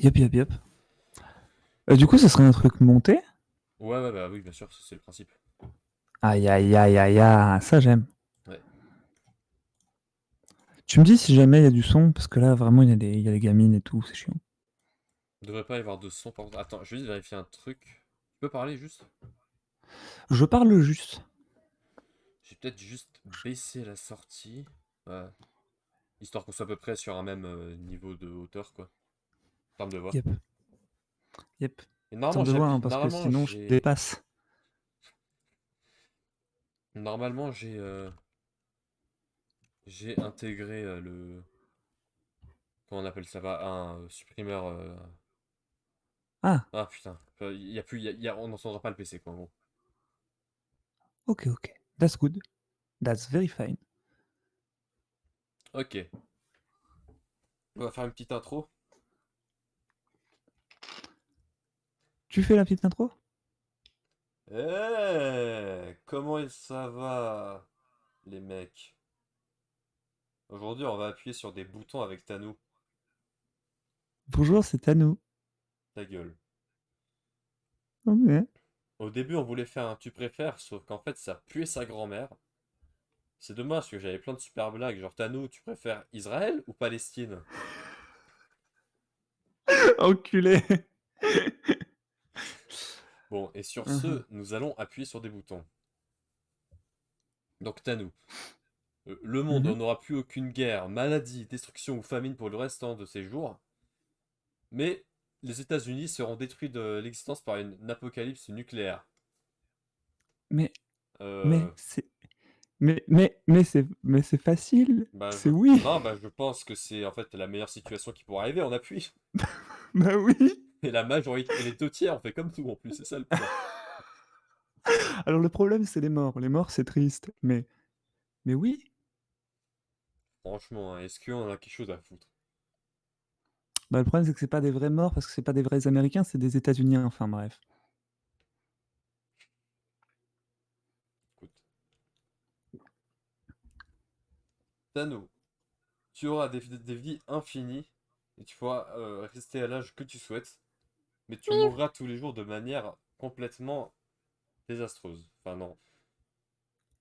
Yep, yep, yep. Du coup, ce serait un truc monté? Ouais, ouais, bah oui, bien sûr, c'est le principe. Aïe, aïe, aïe, aïe, aïe, ça j'aime. Ouais. Tu me dis si jamais il y a du son, parce que là, vraiment, il y a des gamines et tout, c'est chiant. Il devrait pas y avoir de son par contre. Attends, je vais juste vérifier un truc. Tu peux parler juste? Je parle juste. J'ai peut-être juste baissé la sortie. Ouais. Histoire qu'on soit à peu près sur un même niveau de hauteur, quoi. En termes de voix. Yep, yep. Et Terme normalement, de voix, hein, j'appuie. parce que sinon, je dépasse. Normalement, j'ai intégré comment on appelle ça va? Un supprimeur. Ah, Ah putain. Il y a plus. On n'entendra pas le PC, quoi, en gros. ok, ok. That's good. That's very fine. Ok. On va faire une petite intro. Tu fais la petite intro? Comment ça va, les mecs? Aujourd'hui, on va appuyer sur des boutons avec Tanou. Bonjour, c'est à nous. Ta gueule. Ok. Au début, on voulait faire un tu préfères, sauf qu'en fait, ça puait sa grand-mère. C'est dommage parce que j'avais plein de super blagues. Genre, Tanou, tu préfères Israël ou Palestine? Enculé. Bon, et sur Mhm. ce, nous allons appuyer sur des boutons. Donc, Tanou, le monde Mhm. n'aura plus aucune guerre, maladie, destruction ou famine pour le restant de ses jours. Mais les États-Unis seront détruits de l'existence par une apocalypse nucléaire. Mais, Euh, mais, c'est, mais c'est facile. Bah, C'est oui. non, bah, je pense que c'est en fait la meilleure situation qui pourrait arriver. On appuie. Bah oui. Et la majorité, et les deux tiers, on fait comme tout en plus, c'est ça le pire. Alors le problème, c'est les morts. Les morts, c'est triste. Mais oui. Franchement, hein, est-ce qu'on a quelque chose à foutre? Bah, le problème, c'est que c'est pas des vrais morts parce que c'est pas des vrais Américains, c'est des États-Unis. Enfin bref. Écoute, Thanos, tu auras des vies infinies et tu pourras rester à l'âge que tu souhaites, mais tu mourras tous les jours de manière complètement désastreuse. Enfin, non,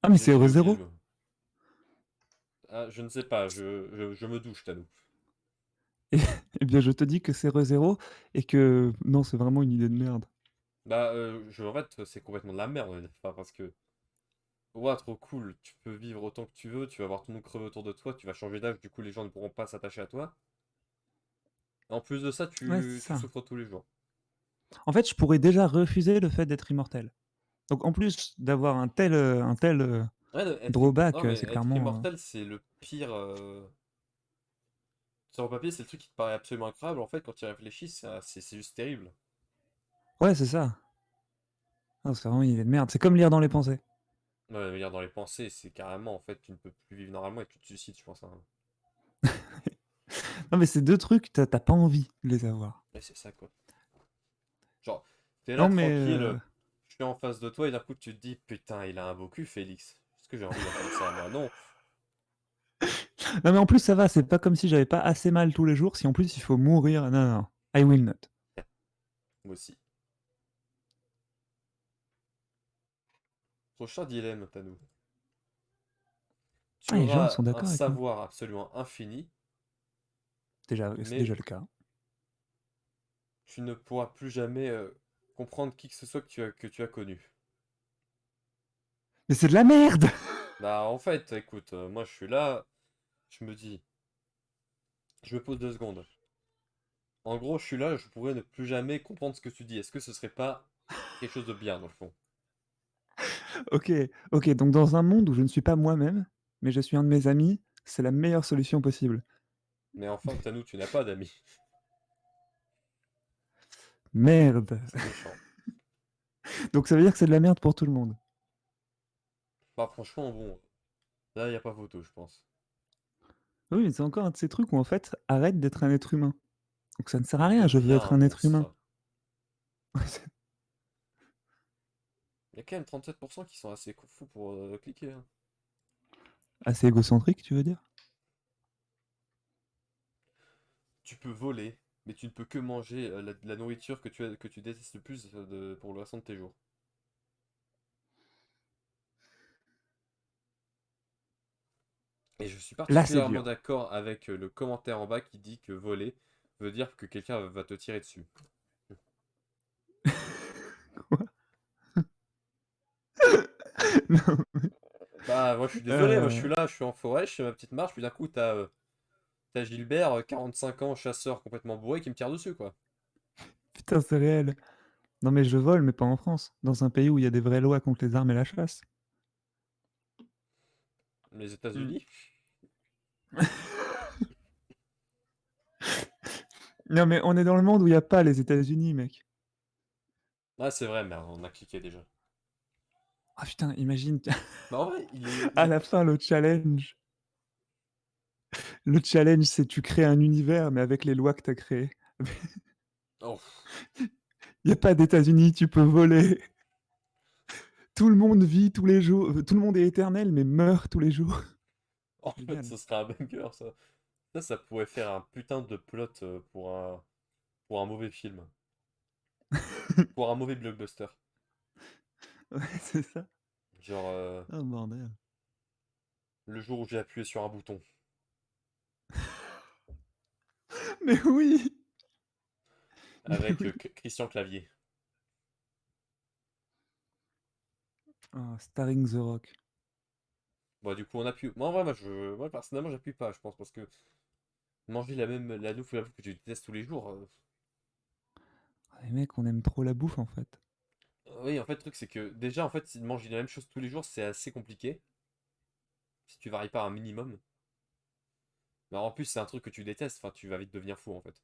Ah, mais c'est j'ai Euro oublié le zéro. mot. Ah, je ne sais pas, je me douche, Thanos. Et, eh bien, je te dis que c'est Euro zéro et que non, c'est vraiment une idée de merde. Bah, en fait, c'est complètement de la merde, on va dire. Enfin, parce que ouah, trop cool, tu peux vivre autant que tu veux, tu vas avoir tout le monde crever autour de toi, tu vas changer d'âge, du coup les gens ne pourront pas s'attacher à toi. En plus de ça, Ouais, c'est tu ça. souffres tous les jours. En fait, je pourrais déjà refuser le fait d'être immortel. Donc, en plus d'avoir un tel Ouais, drawback, non mais c'est être clairement. immortel, c'est le pire. Sur le papier, c'est le truc qui te paraît absolument incroyable. En fait, quand tu y réfléchis, c'est juste terrible. Ouais, c'est ça. Ah, c'est vraiment une idée de merde. C'est comme lire dans les pensées. Ouais, lire dans les pensées, c'est carrément, en fait, tu ne peux plus vivre normalement et tu te suicides, je pense, hein. Non, mais ces deux trucs, t'as pas envie de les avoir. Ouais, c'est ça, quoi. Genre, t'es là Non, mais. tranquille, je suis en face de toi et d'un coup tu te dis, putain, il a un beau cul, Félix. Est-ce que j'ai envie d'entendre ça, moi? Non. Non, mais en plus, ça va. C'est pas comme si j'avais pas assez mal tous les jours. Si en plus il faut mourir. Non, non, non. I will not. Moi aussi. Prochain dilemme, Tanou. Tu Ah, les gens sont auras un d'accord avec moi. savoir absolument infini, Déjà, c'est mais déjà le cas. tu ne pourras plus jamais comprendre qui que ce soit que tu as connu. Mais c'est de la merde! Bah en fait, écoute, moi je suis là, je me dis, je me pose 2 secondes. En gros, je suis là, je pourrais ne plus jamais comprendre ce que tu dis. Est-ce que ce serait pas quelque chose de bien dans le fond? Ok, ok. Donc, dans un monde où je ne suis pas moi-même, mais je suis un de mes amis, c'est la meilleure solution possible. Mais enfin, Tanou, tu n'as pas d'amis. Merde! C'est méchant. Donc, ça veut dire que c'est de la merde pour tout le monde. Bah franchement, bon, là, il n'y a pas photo, je pense. Oui, mais c'est encore un de ces trucs où en fait, arrête d'être un être humain. Donc ça ne sert à rien, je veux Deviens être un un être humain. monstre. Il y a quand même 37% qui sont assez fous pour cliquer, hein. Assez égocentrique, tu veux dire? Tu peux voler. mais tu ne peux que manger la nourriture que tu détestes le plus pour le restant de tes jours. Et je suis Là, c'est particulièrement dur. d'accord avec le commentaire en bas qui dit que voler veut dire que quelqu'un va te tirer dessus. Quoi? Non, Bah, moi je suis désolé, moi je suis heu, là, je suis en forêt, je fais ma petite marche, puis d'un coup t'as Gilbert, 45 ans, chasseur complètement bourré, qui me tire dessus, quoi. putain, c'est réel. Non, mais je vole, mais pas en France, dans un pays où il y a des vraies lois contre les armes et la chasse. Les Mmh. États-Unis? Non, mais on est dans le monde où il y a pas les États-Unis, mec. Ah, c'est vrai, merde, on a cliqué déjà. Ah putain, imagine, Bah, en vrai, à la fin, le challenge, c'est tu crées un univers, mais avec les lois que tu as créées. Oh, Il y a pas d'États-Unis, tu peux voler. Tout le monde vit tous les jours, tout le monde est éternel, mais meurt tous les jours. en fait, Génial. ce serait un banger, ça. Ça pourrait faire un putain de plot pour un mauvais film. Pour un mauvais blockbuster. Ouais, c'est ça. Genre, Oh bordel. le jour où j'ai appuyé sur un bouton. Mais oui! Mais Avec oui. Christian Clavier. Oh, Starring the Rock. Bon, du coup, on appuie. Moi, en vrai, moi personnellement, j'appuie pas, je pense, parce que manger la bouffe que tu détestes tous les jours. Ah, les mecs, on aime trop la bouffe en fait. Oui, en fait, le truc, c'est que déjà, en fait, si de manger la même chose tous les jours, c'est assez compliqué. Si tu varies pas un minimum. Mais en plus, c'est un truc que tu détestes, enfin, tu vas vite devenir fou, en fait.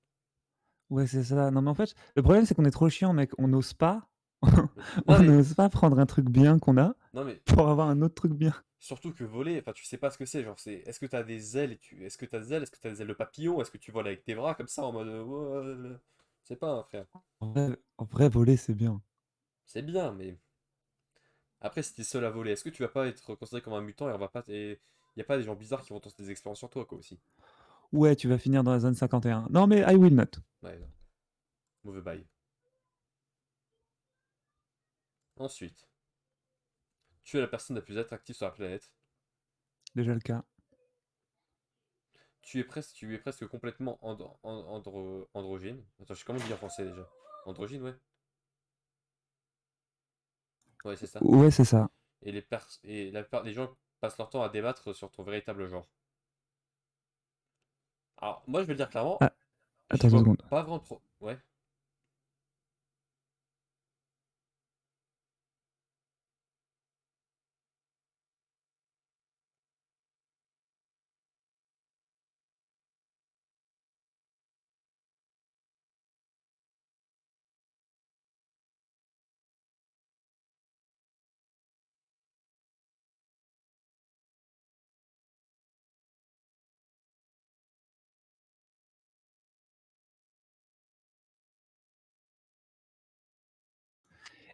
Ouais, c'est ça. Non, mais en fait, le problème, c'est qu'on est trop chiant, mec. On n'ose pas. Non, On mais, n'ose pas prendre un truc bien qu'on a non, mais, pour avoir un autre truc bien. surtout que voler, enfin, tu sais pas ce que c'est. Genre, est-ce que t'as des ailes est-ce que t'as des ailes? Est-ce que t'as des ailes de papillon? Est-ce que tu voles avec tes bras comme ça en mode. C'est pas, hein, frère. En vrai, voler, c'est bien. C'est bien, mais après, si t'es seul à voler, est-ce que tu vas pas être considéré comme un mutant et on va pas. Et y a pas des gens bizarres qui vont tenter des expériences sur toi, quoi, aussi. Ouais, tu vas finir dans la zone 51. Non, mais I will not. Ouais, non. Mauvais bail. Ensuite, tu es la personne la plus attractive sur la planète. Déjà le cas. Tu es presque complètement androgyne. Attends, comment on dit en français déjà? Androgyne, ouais. Ouais, c'est ça. Ouais, c'est ça. Et la plupart des gens passent leur temps à débattre sur ton véritable genre. Alors, moi, je vais le dire clairement, Ah, j'y attends 2 vois secondes. pas vraiment trop. Ouais.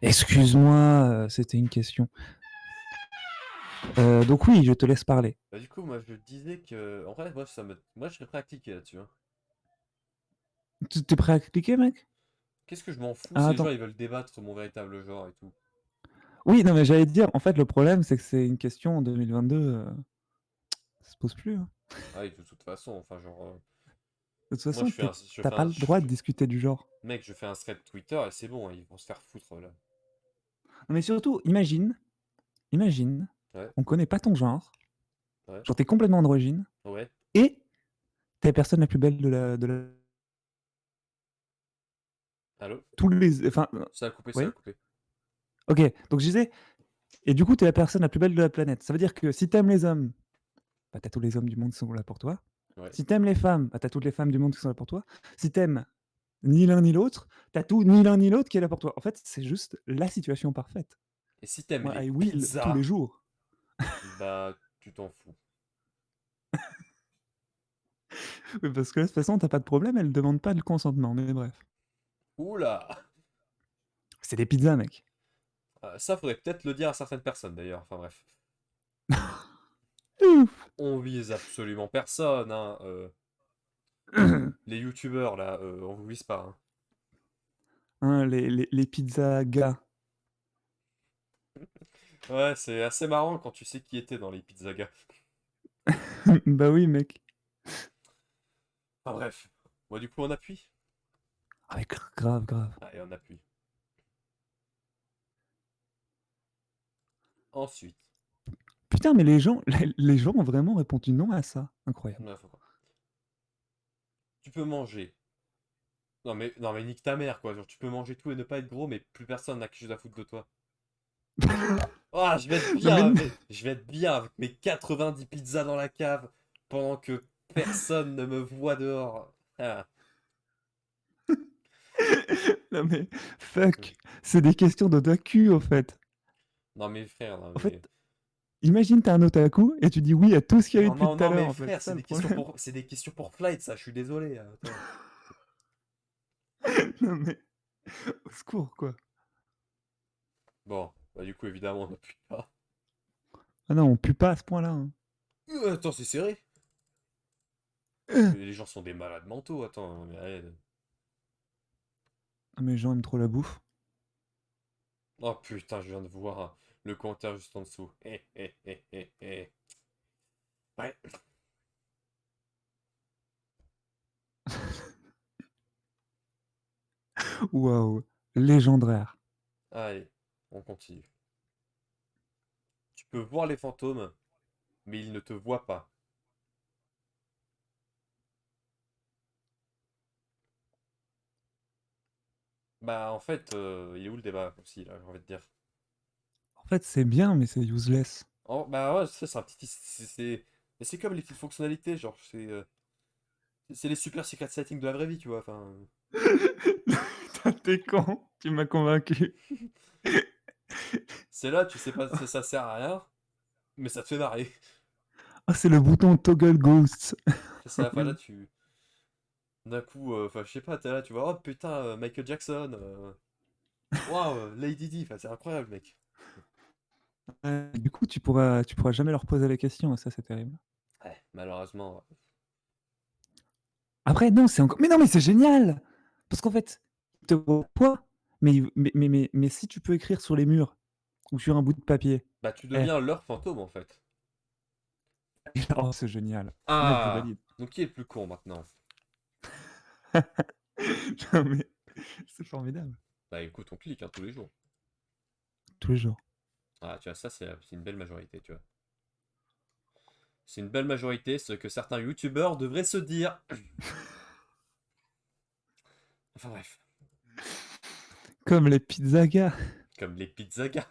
Excuse-moi, c'était une question. Donc oui, je te laisse parler. Bah, du coup, moi, je disais que. En vrai, moi, je serais prêt à cliquer là-dessus, hein. T'es prêt à cliquer, mec? Qu'est-ce que je m'en fous Ah, si les gens attends. ils veulent débattre sur mon véritable genre et tout? Oui, non, mais j'allais te dire, en fait, le problème, c'est que c'est une question en 2022, ça se pose plus, hein. Ah oui, de toute façon, enfin, genre. De toute Moi, façon, t'as pas le droit de discuter du genre. mec, je fais un thread Twitter et c'est bon, hein, ils vont se faire foutre là. Non, mais surtout, imagine, Ouais, on connaît pas ton genre, ouais, genre t'es complètement androgyne, ouais. et t'es la personne la plus belle de la. Allô? Tous les. Enfin, Ça a coupé, ça a oui. coupé. Ok, donc je disais, et du coup, t'es la personne la plus belle de la planète. Ça veut dire que si t'aimes les hommes, bah, t'as tous les hommes du monde qui sont là pour toi. Ouais. Si t'aimes les femmes, bah, t'as toutes les femmes du monde qui sont là pour toi. Si t'aimes ni l'un ni l'autre, t'as tout, ni l'un ni l'autre qui est là pour toi. En fait, c'est juste la situation parfaite. Et si t'aimes Moi, les I will tous les pizzas, jours. bah, tu t'en fous. Oui, parce que là, de toute façon, t'as pas de problème, elle demande pas le consentement. Mais bref. Oula! C'est des pizzas, mec. Ça, faudrait peut-être le dire à certaines personnes d'ailleurs. Enfin bref. Ouf. On vise absolument personne, hein. Les youtubeurs, là, on vous vise pas, hein. Hein, les pizzas gars. Ouais, c'est assez marrant quand tu sais qui était dans les pizzagas. Bah oui, mec. Enfin bref. Bon, du coup, on appuie. Ah, mais grave, grave. Allez, on appuie. Ensuite. Putain, mais les gens, les gens ont vraiment répondu non à ça. Incroyable. Ouais, faut pas. Tu peux manger. Non mais nique ta mère, quoi. Genre, tu peux manger tout et ne pas être gros, mais plus personne n'a quelque chose à foutre de toi. Ah, je vais être Non, mais, bien je vais être bien avec mes 90 pizzas dans la cave pendant que personne ne me voit dehors. Ah. non, mais fuck. C'est des questions d'otaku, en fait. Non mais frère, non En mais... fait, imagine, t'es un otaku et tu dis oui à tout ce qu'il y a eu Non, depuis non, tout à non l'heure, mais en fait. frère, C'est ça le problème. c'est des questions pour Flight, ça, je suis désolé. Attends. Non, mais au secours, quoi. Bon, bah du coup, évidemment, on n'appuie pas. Ah non, on pue pas à ce point-là, hein. Attends, c'est serré. Euh. Les gens sont des malades mentaux, attends. Mais, Ah, mais les gens aiment trop la bouffe. oh putain, je viens de voir le commentaire juste en dessous. Ouais. Waouh. Légendaire. Allez, on continue. Tu peux voir les fantômes, mais ils ne te voient pas. Bah en fait, il est où le débat aussi, là, j'ai envie de dire. En fait, c'est bien, mais c'est useless. Oh, bah ouais, c'est un petit... Mais c'est comme les petites fonctionnalités, genre, c'est les super secret settings de la vraie vie, tu vois, enfin... Putain, t'es con. Tu m'as convaincu. C'est là, tu sais pas, ça sert à rien, mais ça te fait marrer. Ah, c'est le bouton toggle ghosts. C'est ça, enfin là, Oui. tu... D'un coup, enfin, je sais pas, t'es là, tu vois, oh putain, Michael Jackson, waouh, Lady Di, enfin, c'est incroyable, mec. Du coup, tu pourras jamais leur poser la question, et ça, c'est terrible. Ouais, malheureusement. Après, non, c'est encore. Mais non, mais c'est génial. Parce qu'en fait, ils te voient pas, mais si tu peux écrire sur les murs ou sur un bout de papier, Bah, tu eh, deviens leur fantôme, en fait. oh, c'est génial. Mec, je Ah! valide. Donc, qui est le plus con, maintenant? Non, mais c'est formidable. Bah, écoute, on clique, hein, tous les jours. Tous les jours. Ah, tu vois, ça, c'est une belle majorité, tu vois. C'est une belle majorité, ce que certains youtubeurs devraient se dire. Enfin, bref. Comme les pizzagas. Comme les pizzagas.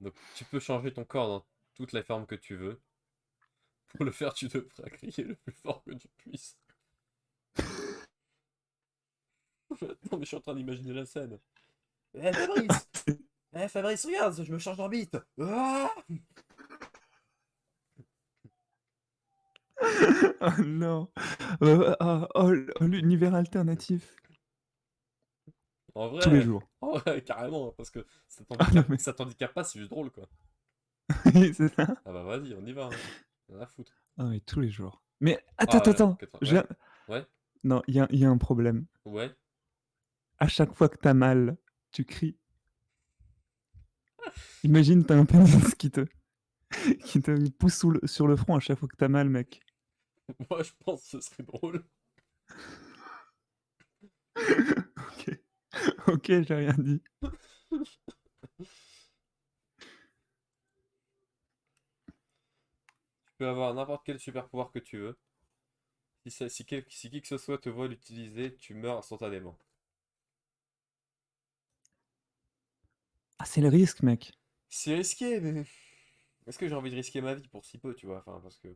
Donc, tu peux changer ton corps dans toutes les formes que tu veux. Pour le faire, tu devras crier le plus fort que tu puisses. Non, mais je suis en train d'imaginer la scène. Eh Fabrice! Eh Fabrice, regarde, je me change d'orbite! Ah. Oh non. L'univers alternatif. En Tous les vrai, jours. en vrai, carrément, parce que Ah non, mais ça t'handicape pas, c'est juste drôle, quoi. oui, c'est ça. Ah bah vas-y, on y va, hein. Rien à foutre. Ah, mais tous les jours. Mais attends, Ah attends, ouais, attends. ouais, ouais, Non, il y a un problème. ouais. À chaque fois que t'as mal, tu cries. Imagine, t'as un pénis qui te pousse sur le front à chaque fois que t'as mal, mec. Moi, je pense que ce serait drôle. Ok, ok, j'ai rien dit. Tu peux avoir n'importe quel super pouvoir que tu veux. Si qui que ce soit te voit l'utiliser, tu meurs instantanément. Ah, c'est le risque, mec. C'est risqué, mais... Est-ce que j'ai envie de risquer ma vie pour si peu, tu vois? Enfin, parce que...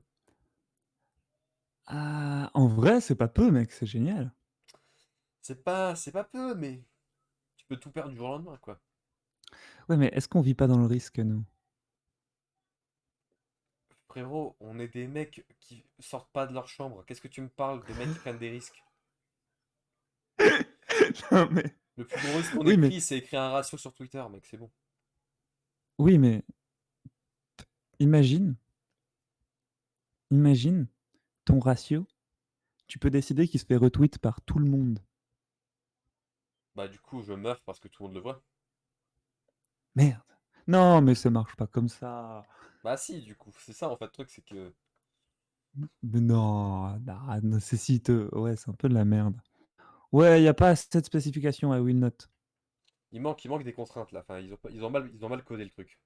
Ah, en vrai, c'est pas peu, mec, c'est génial. C'est pas peu, mais... Tu peux tout perdre du jour au lendemain, quoi. Ouais, mais est-ce qu'on vit pas dans le risque, nous? Frérot, on est des mecs qui sortent pas de leur chambre. Qu'est-ce que tu me parles de mecs qui prennent des risques? Non, mais... Le plus gros risque qu'on ait Oui, mais... pris, c'est écrire un ratio sur Twitter, mec, c'est bon. Oui, mais... Imagine ton ratio, Tu peux décider qu'il se fait retweet par tout le monde. Bah du coup, je meurs parce que tout le monde le voit. Merde. Non, mais ça marche pas comme ça. Bah si, du coup, c'est ça en fait le truc, c'est que... Mais non, non, c'est si ouais, c'est un peu de la merde. Ouais, y a pas cette spécification à Will Not. Il manque des contraintes là, enfin, ils ont mal codé le truc.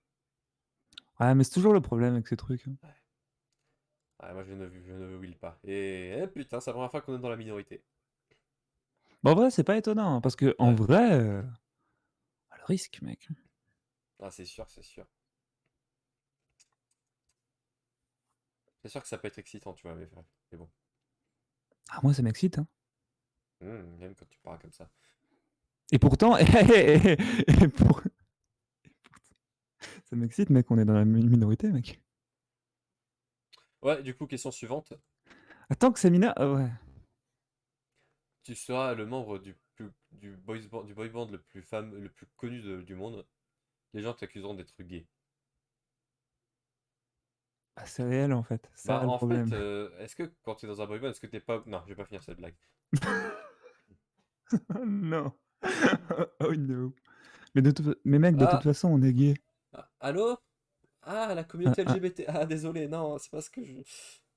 Ouais, mais c'est toujours le problème avec ces trucs, hein. Ouais. Ouais, moi je ne will pas. Putain, c'est la première fois qu'on est dans la minorité. Bon, en vrai, c'est pas étonnant, hein, parce que en Ouais. vrai, le risque, mec. Ah, c'est sûr, c'est sûr. C'est sûr que ça peut être excitant, tu vois, mais bon. Ah, moi, ça m'excite, hein. Même quand tu parles comme ça. Et pourtant, et ça m'excite, mec, on est dans la minorité, mec. Ouais, du coup, question suivante. Attends que c'est mineur, ouais. Tu seras le membre du boy band le plus connu du monde. Les gens t'accuseront d'être gay. Ah, c'est réel, en fait. Bah, Ça, le en fait, problème. est-ce que quand tu es dans un boy band, est-ce que t'es pas... Non, je vais pas finir cette blague. Non. Oh no. Mais mec, de toute Ah, façon, on est gay. allô? Ah, la Ah, communauté ah. LGBT. Ah, désolé, non, c'est pas ce que je...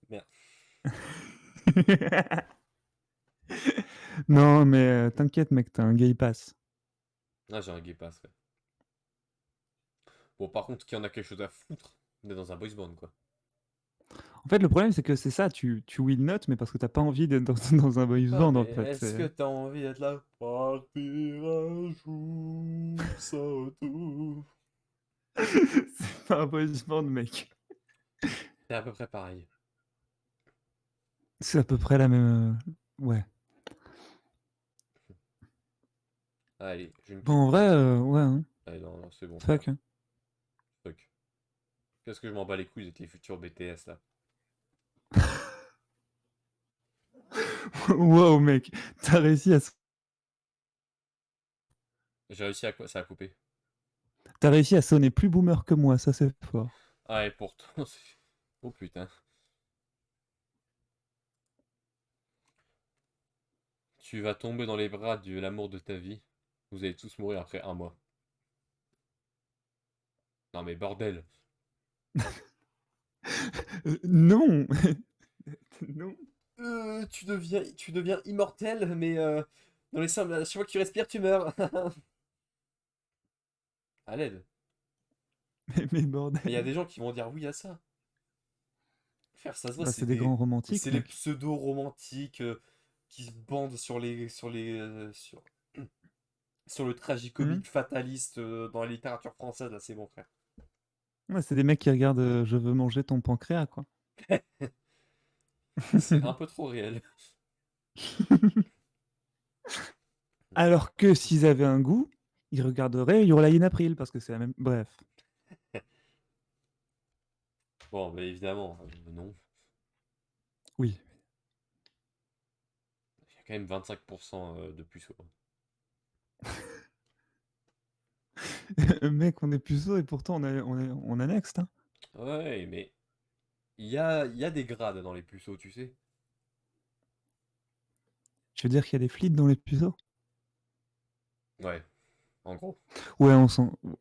Merde. Non, mais t'inquiète, mec, t'as un gay pass. Ah, j'ai un gay pass, ouais. Bon, par contre, qui en a quelque chose à foutre d'être dans un boys band, quoi. En fait, le problème, c'est que c'est ça, tu will not, mais parce que t'as pas envie d'être dans, dans un boys Ah, band, mais en fait. est-ce que t'as envie d'être là? Partir un jour sans tout. C'est pas un boys band, mec. C'est à peu près pareil. C'est à peu près la même. Ouais. Allez, je ne Bon, clique en pas vrai, là-dessus. ouais, hein. Allez, non, non, c'est bon, frère. Fuck, hein. Fuck. Qu'est-ce que je m'en bats les couilles avec les futurs BTS là? Wow, mec. T'as réussi à, J'ai réussi à quoi? Ça a coupé. t'as réussi à sonner plus boomer que moi, ça c'est fort. Ah, et pourtant, oh putain. Tu vas tomber dans les bras de l'amour de ta vie. Vous allez tous mourir après un mois. Non mais bordel. Non. Non. Tu deviens immortel, mais à chaque fois que tu respires, tu meurs. À l'aide. Mais Mais il y a bordel. des gens qui vont dire oui à ça. Frère, ça se voit, Bah, c'est des grands mais c'est romantiques, les mec. pseudo-romantiques qui se bandent sur le Hmm. tragicomique fataliste dans la littérature française. Là, c'est bon, frère. Ouais, c'est des mecs qui regardent Je veux manger ton pancréas, quoi. C'est un peu trop réel. Alors que s'ils avaient un goût, ils regarderaient Your Lie in April, parce que c'est la même. Bref. Bon, mais évidemment, non. Oui. Il y a quand même 25% de puceaux. Mec, on est puceau et pourtant on est next, hein. Ouais, mais il y a des grades dans les puceaux, tu sais. Je veux dire qu'il y a des flics dans les puceaux. Ouais, en gros. Ouais,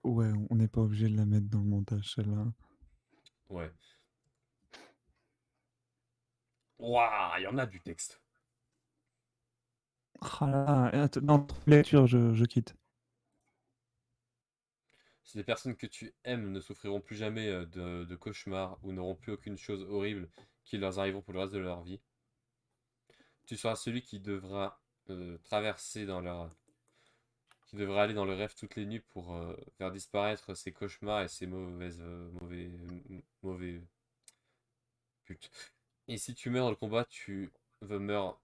ouais, on n'est pas obligé de la mettre dans le montage, celle-là. Ouais. Waouh, il y en a du texte. Ah là là, non, lecture, je quitte. Si les personnes que tu aimes ne souffriront plus jamais de cauchemars ou n'auront plus aucune chose horrible qui leur arriveront pour le reste de leur vie, tu seras celui traverser dans leur, qui devra aller dans le rêve toutes les nuits pour faire disparaître ses cauchemars et ses mauvais buts. Et si tu meurs dans le combat, tu veux meurs.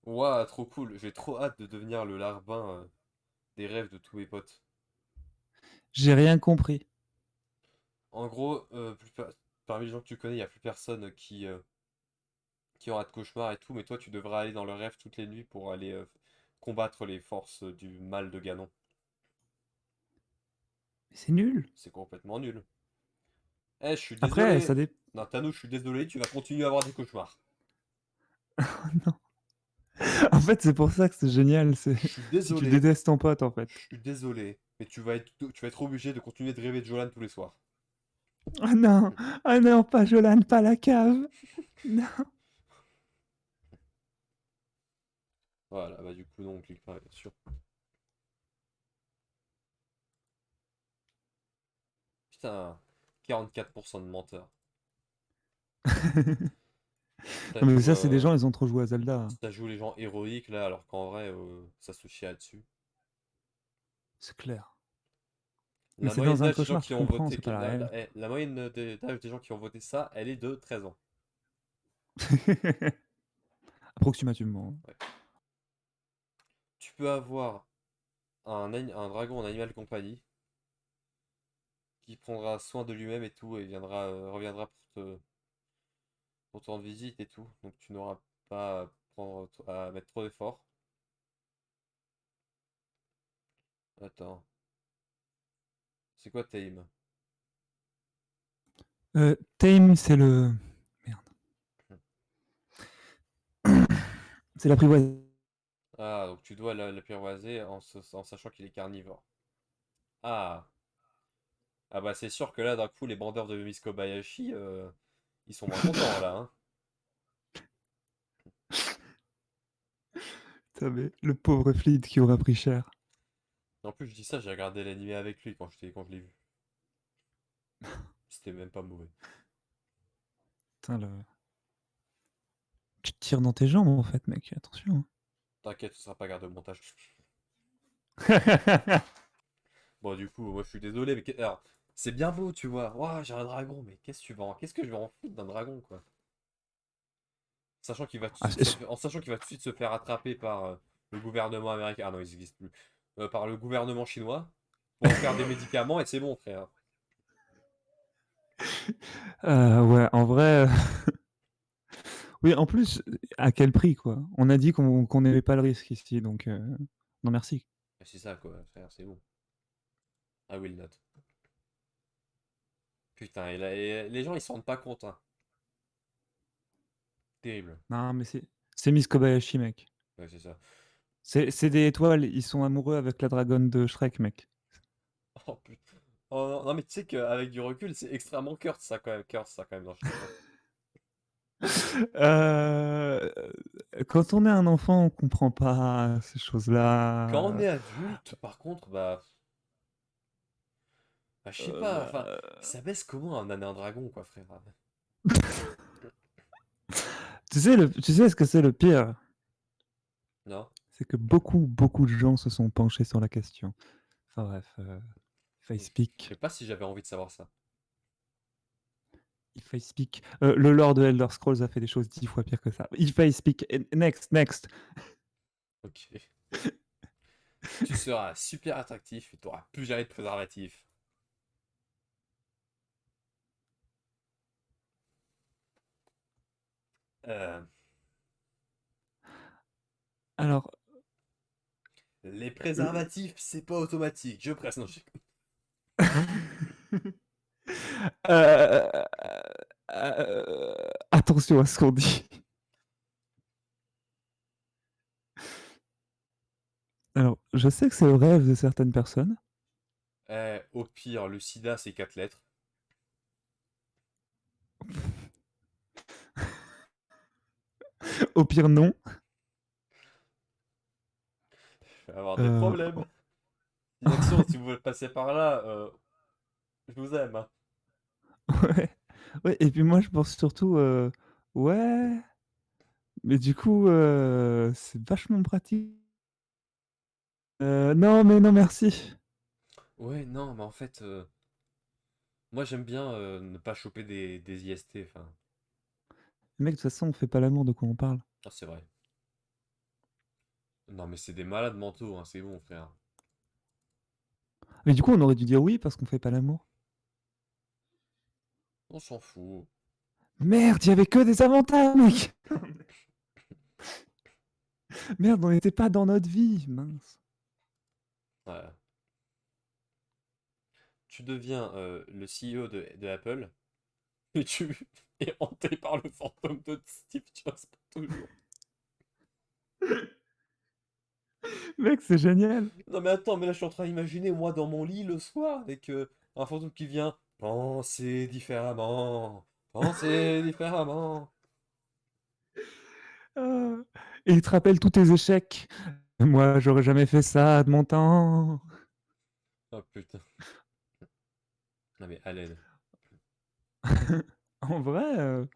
Ouah, trop cool. J'ai trop hâte de devenir le larbin des rêves de tous mes potes. J'ai rien compris. En gros, parmi les gens que tu connais, il n'y a plus personne qui aura de cauchemars et tout, mais toi, tu devras aller dans le rêve toutes les nuits pour aller combattre les forces du mal de Ganon. C'est nul. C'est complètement nul. Eh, je suis Après, désolé. ça dépend. Non, Thanos, je suis désolé, tu vas continuer à avoir des cauchemars. Non. En fait, c'est pour ça que c'est génial. C'est Je suis si tu désolé. détestes ton pote, en Je fait. suis désolé. Mais tu vas être obligé de continuer de rêver de Jolan tous les soirs. Oh non, pas Jolan, pas la cave. Non. Voilà, bah du coup, non, on clique pas, bien sûr. Putain, 44% de menteurs. Ça Non, mais joue, ça, c'est des gens, ils ont trop joué à Zelda. ça joue les gens héroïques là, alors qu'en vrai, ça se chie dessus. C'est clair. Mais La c'est moyenne dans un d'âge des gens cauchemar, qui je ont comprends, voté, c'est pas la réelle. la moyenne d'âge des gens qui ont voté ça, elle est de 13 ans. Approximativement. Ouais. Tu peux avoir un dragon en animal de compagnie qui prendra soin de lui-même et tout, et reviendra pour te rendre visite et tout. Donc tu n'auras pas à mettre trop d'efforts. Attends, c'est quoi Tame? Tame, c'est le. Merde. C'est l'apprivoisé. Ah, donc tu dois l'apprivoiser en sachant qu'il est carnivore. Ah, ah bah c'est sûr que là, d'un coup, les bandeurs de Miss Kobayashi, ils sont moins contents là, hein. Le pauvre Fleet qui aura pris cher. En plus, je dis ça, j'ai regardé l'animé avec lui quand je l'ai vu. C'était même pas mauvais. Putain, tu te tires dans tes jambes, en fait, mec. Attention. T'inquiète, ce sera pas gardé au montage. Bon, du coup, moi je suis désolé, mais alors, c'est bien beau, tu vois. Ouah, j'ai un dragon, mais qu'est-ce que je vais en foutre d'un dragon, quoi? Sachant qu'il va tout de Ah, suite en sachant qu'il va tout de suite se faire attraper par le gouvernement américain. Ah non, ils n'existent plus. Par le gouvernement chinois pour en faire des médicaments et c'est bon, frère. ouais, en vrai. Oui, en plus, à quel prix, quoi? On a dit qu'on n'aimait pas le risque ici, donc non merci. Et c'est ça, quoi, frère, c'est bon. I will not. Putain, et les gens ils s'en rendent pas compte, hein. Terrible. Non, mais c'est Miss Kobayashi, mec. Ouais, c'est ça. C'est des étoiles, ils sont amoureux avec la dragonne de Shrek, mec. Oh putain. Oh, non, non, mais tu sais qu'avec du recul, c'est extrêmement Kurt, ça, quand même, dans Shrek, hein. Euh, Quand on est un enfant, on comprend pas ces Quand on choses-là. est adulte, par contre, bah, je sais pas, enfin, Bah, ça baisse comment un nain dragon, quoi, frère. tu sais ce que c'est le pire? Non? C'est que beaucoup de gens se sont penchés sur la question. Enfin bref, Je Facepeak. sais pas si j'avais envie de savoir ça. If I speak. Le lore de Elder Scrolls a fait des choses 10 fois pires que ça. If I speak. Next. Ok. Tu seras super attractif et tu auras plus jamais de préservatif. Euh, Alors, les préservatifs, c'est pas automatique. Je presse. Non, euh, attention à ce qu'on dit. Alors, je sais que c'est le rêve de certaines personnes. Au pire, le sida, c'est 4 lettres. Au pire, non. Je vais avoir des Euh, problèmes. Direction, si vous voulez passer par là, je vous aime, hein. ouais. Ouais, et puis moi, je pense surtout, ouais, mais du coup, c'est vachement pratique. Non, mais non, merci. Ouais, non, mais en fait, moi j'aime bien ne pas choper des IST. Enfin, Mec, de toute façon, on fait pas l'amour, de quoi on parle. ah, c'est vrai. Non, mais c'est des malades mentaux, hein, c'est bon, frère. Mais du coup, on aurait dû dire oui parce qu'on fait pas l'amour. On s'en fout. Merde, il y avait que des avantages, mec. Merde, on n'était pas dans notre vie, mince. Ouais. Tu deviens le CEO de Apple. et tu es hanté par le fantôme de Steve Jobs pour toujours. Mec, c'est génial. Non mais attends, mais là je suis en train d'imaginer moi dans mon lit le soir avec un fantôme qui vient. Pensez différemment. Pensez différemment. Ah. Et il te rappelle tous tes échecs. Moi, j'aurais jamais fait ça de mon temps. Oh putain. Non mais à l'aide. En vrai,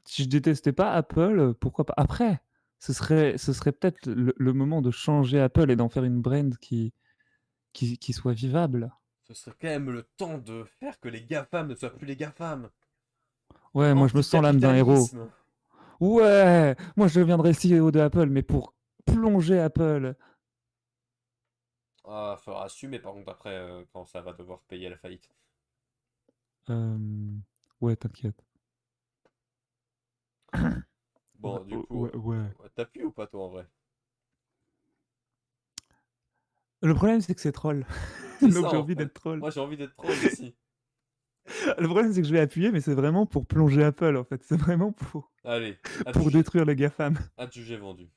si je détestais pas Apple, pourquoi pas? Après, ce serait peut-être le moment de changer Apple et d'en faire une brand qui soit vivable. Ce serait quand même le temps de faire que les GAFAM ne soient plus les GAFAM. Ouais, moi je me sens l'âme d'un héros. Anticapitalisme. Ouais, moi je deviendrai CEO de Apple, mais pour plonger Apple. Ah, faudra assumer par contre après quand ça va devoir payer la faillite. Euh, Ouais, t'inquiète. Ouais, Bon, du coup, ouais, ouais. ouais, t'appuies ou pas toi en vrai? Le problème, c'est que c'est troll. C'est Donc ça j'ai en envie fait. d'être troll. Moi j'ai envie d'être troll aussi. Le problème, c'est que je vais appuyer, mais c'est vraiment pour plonger Apple, en fait. C'est vraiment Allez, pour détruire les GAFAM. adjugé vendu.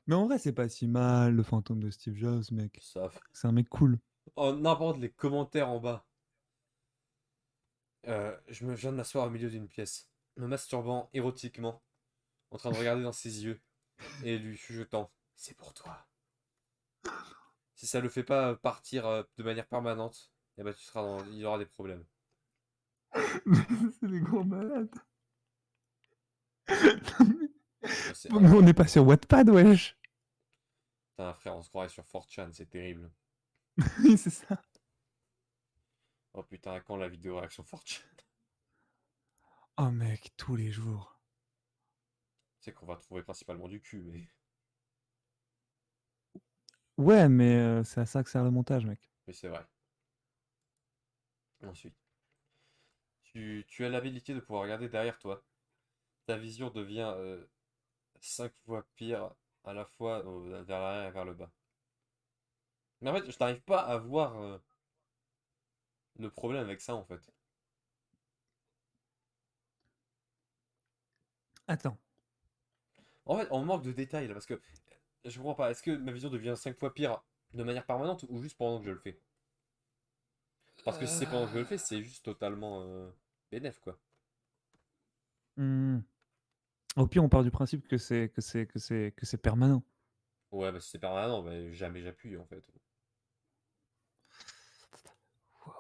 Mais en vrai, c'est pas si mal, le fantôme de Steve Jobs, mec. Ça. C'est un mec cool. Oh, n'importe les commentaires en bas. Je me viens de m'asseoir au milieu d'une pièce, me masturbant érotiquement, en train de regarder dans ses yeux, et lui chuchotant, c'est pour toi. Si ça le fait pas partir de manière permanente, eh ben il y aura des problèmes. C'est des gros malades. Ouais, c'est Mais on n'est pas sur Wattpad, wesh. putain, frère, on se croirait sur 4chan, c'est terrible. Oui, c'est ça. Oh putain, à quand la vidéo réaction 4chan? Oh, mec, tous les jours. C'est qu'on va trouver principalement du cul, mais. Ouais, mais c'est à ça que sert le montage, mec. Mais c'est vrai. Ensuite, tu as l'habilité de pouvoir regarder derrière toi. Ta vision devient 5 fois pire à la fois vers l'arrière et vers le bas. Mais en fait, je n'arrive pas à voir le problème avec ça en fait. Attends. En fait, on manque de détails là parce que je comprends pas. Est-ce que ma vision devient 5 fois pire de manière permanente ou juste pendant que je le fais? Parce que si c'est pendant que je le fais, c'est juste totalement bénef quoi. Hmm. Au pire, on part du principe que c'est permanent. Ouais, bah si c'est permanent, bah, jamais j'appuie en fait.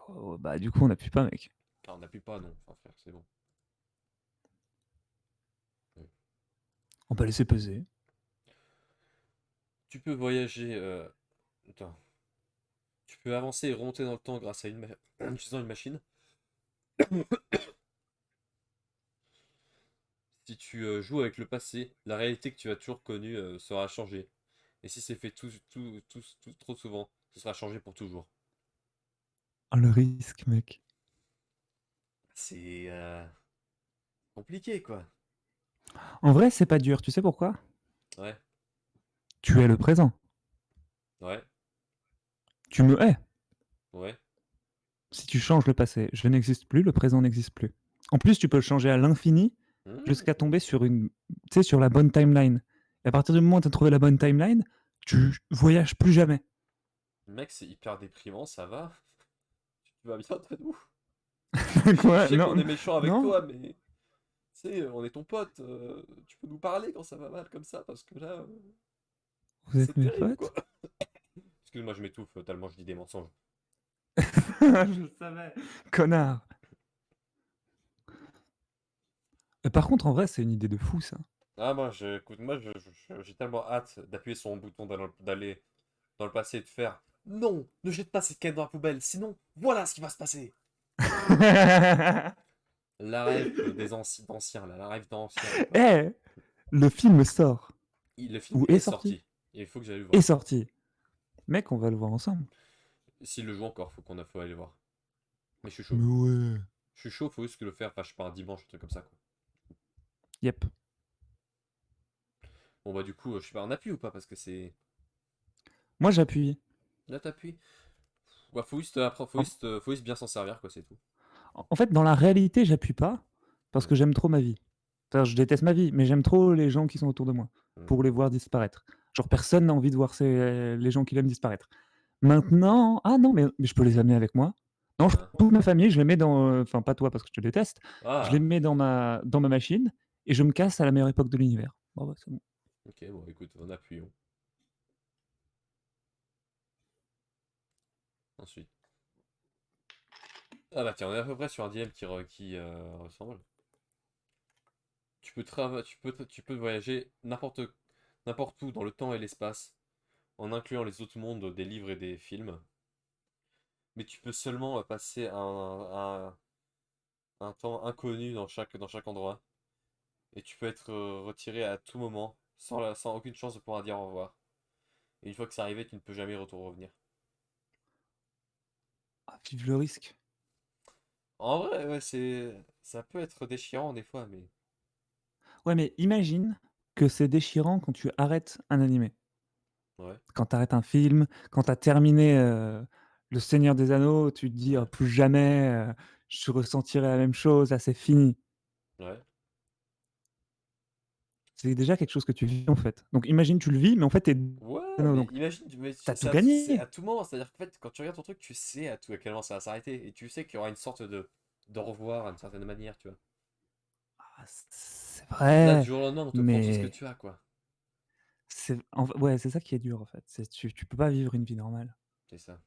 Oh, bah, du coup, on n'appuie pas, mec. Ah, on n'appuie pas, non. Enfin, frère, c'est bon. Ouais. On peut laisser peser. Tu peux voyager. Attends. Tu peux avancer et remonter dans le temps grâce à en utilisant une machine. Si tu joues avec le passé, la réalité que tu as toujours connue sera changée. Et si c'est fait trop souvent, ce sera changé pour toujours. Oh, le risque, mec. C'est compliqué, quoi. En vrai, c'est pas dur. Tu sais pourquoi? Ouais, Tu es le présent. ouais, Tu me hais. ouais. Si tu changes le passé, je n'existe plus, le présent n'existe plus. En plus, tu peux le changer à l'infini jusqu'à Hmm. tomber sur la bonne timeline. Et à partir du moment où tu as trouvé la bonne timeline, tu voyages plus jamais. Mec, c'est hyper déprimant, ça va? Tu vas bien, Tanou? Je Quoi? sais qu'on Non, est méchant avec non, toi, mais tu sais, on est ton pote. Tu peux nous parler quand ça va mal comme ça, parce que là, vous êtes c'est mes terrible, potes. quoi. Excuse-moi, je m'étouffe tellement je dis des mensonges. Je le savais. Connard. Par contre, en vrai, c'est une idée de fou, ça. Ah, écoute, j'ai tellement hâte d'appuyer sur mon bouton d'aller dans le passé et de faire non, ne jette pas cette quête dans la poubelle, sinon voilà ce qui va se passer. La rêve d'anciens, là, la rêve d'anciens. Eh, le film sort. Le film Ou est est sorti. sorti. Il faut que j'aille le Est voir. sorti. Mec, on va le voir ensemble. S'il le joue encore, faut aller le voir. Mais je suis chaud. Mais ouais. Je suis chaud, faut juste que le faire, enfin, je sais pas, un dimanche, un truc comme ça, quoi. Yep. Bon, bah, du coup, je sais pas, on appuie ou pas, parce que c'est. Moi, j'appuie. Là, t'appuies. Ouais, faut juste, après, En, faut juste bien s'en servir, quoi, c'est tout. En fait, dans la réalité, j'appuie pas parce Hmm, que j'aime trop ma vie. Enfin, je déteste ma vie, mais j'aime trop les gens qui sont autour de moi hmm. pour les voir disparaître. Genre, personne n'a envie de voir les gens qu'il aime disparaître. Maintenant, ah non, mais je peux les amener avec moi. Non, je Hein. prends toute ma famille, je les mets dans, enfin pas toi parce que je te déteste, je les Ah, mets dans ma machine et je me casse à la meilleure époque de l'univers. Bon, bah, c'est bon. ok, bon, écoute, on appuyons. Ensuite. Ah bah tiens, on est à peu près sur un dilemme qui ressemble. Tu peux voyager n'importe où dans le temps et l'espace, en incluant les autres mondes des livres et des films. Mais tu peux seulement passer un temps inconnu dans chaque endroit. Et tu peux être retiré à tout moment, sans aucune chance de pouvoir dire au revoir. Et une fois que c'est arrivé, tu ne peux jamais retour revenir. Ah, vive le risque. En vrai, ouais, ça peut être déchirant des fois, mais Ouais, mais imagine que c'est déchirant quand tu arrêtes un animé. ouais, Quand tu arrêtes un film, quand tu as terminé Le Seigneur des Anneaux, tu te dis: ouais, «Oh, plus jamais je ressentirai la même chose, là c'est fini». ouais. C'est déjà quelque chose que tu vis en fait. Donc imagine tu le vis, mais en fait tu es Ouais, anneaux, mais donc imagine, tu as tout c'est à gagné. tout moment. C'est-à-dire qu'en fait, quand tu regardes ton truc, tu sais à quel moment ça va s'arrêter. Et tu sais qu'il y aura une sorte de revoir d'une certaine manière, tu vois. Ah, c'est Là, du vrai, jour au lendemain, on te prend tout ce que mais tu as, quoi. ouais, c'est ça qui est dur en fait. Tu peux pas vivre une vie normale. C'est ça.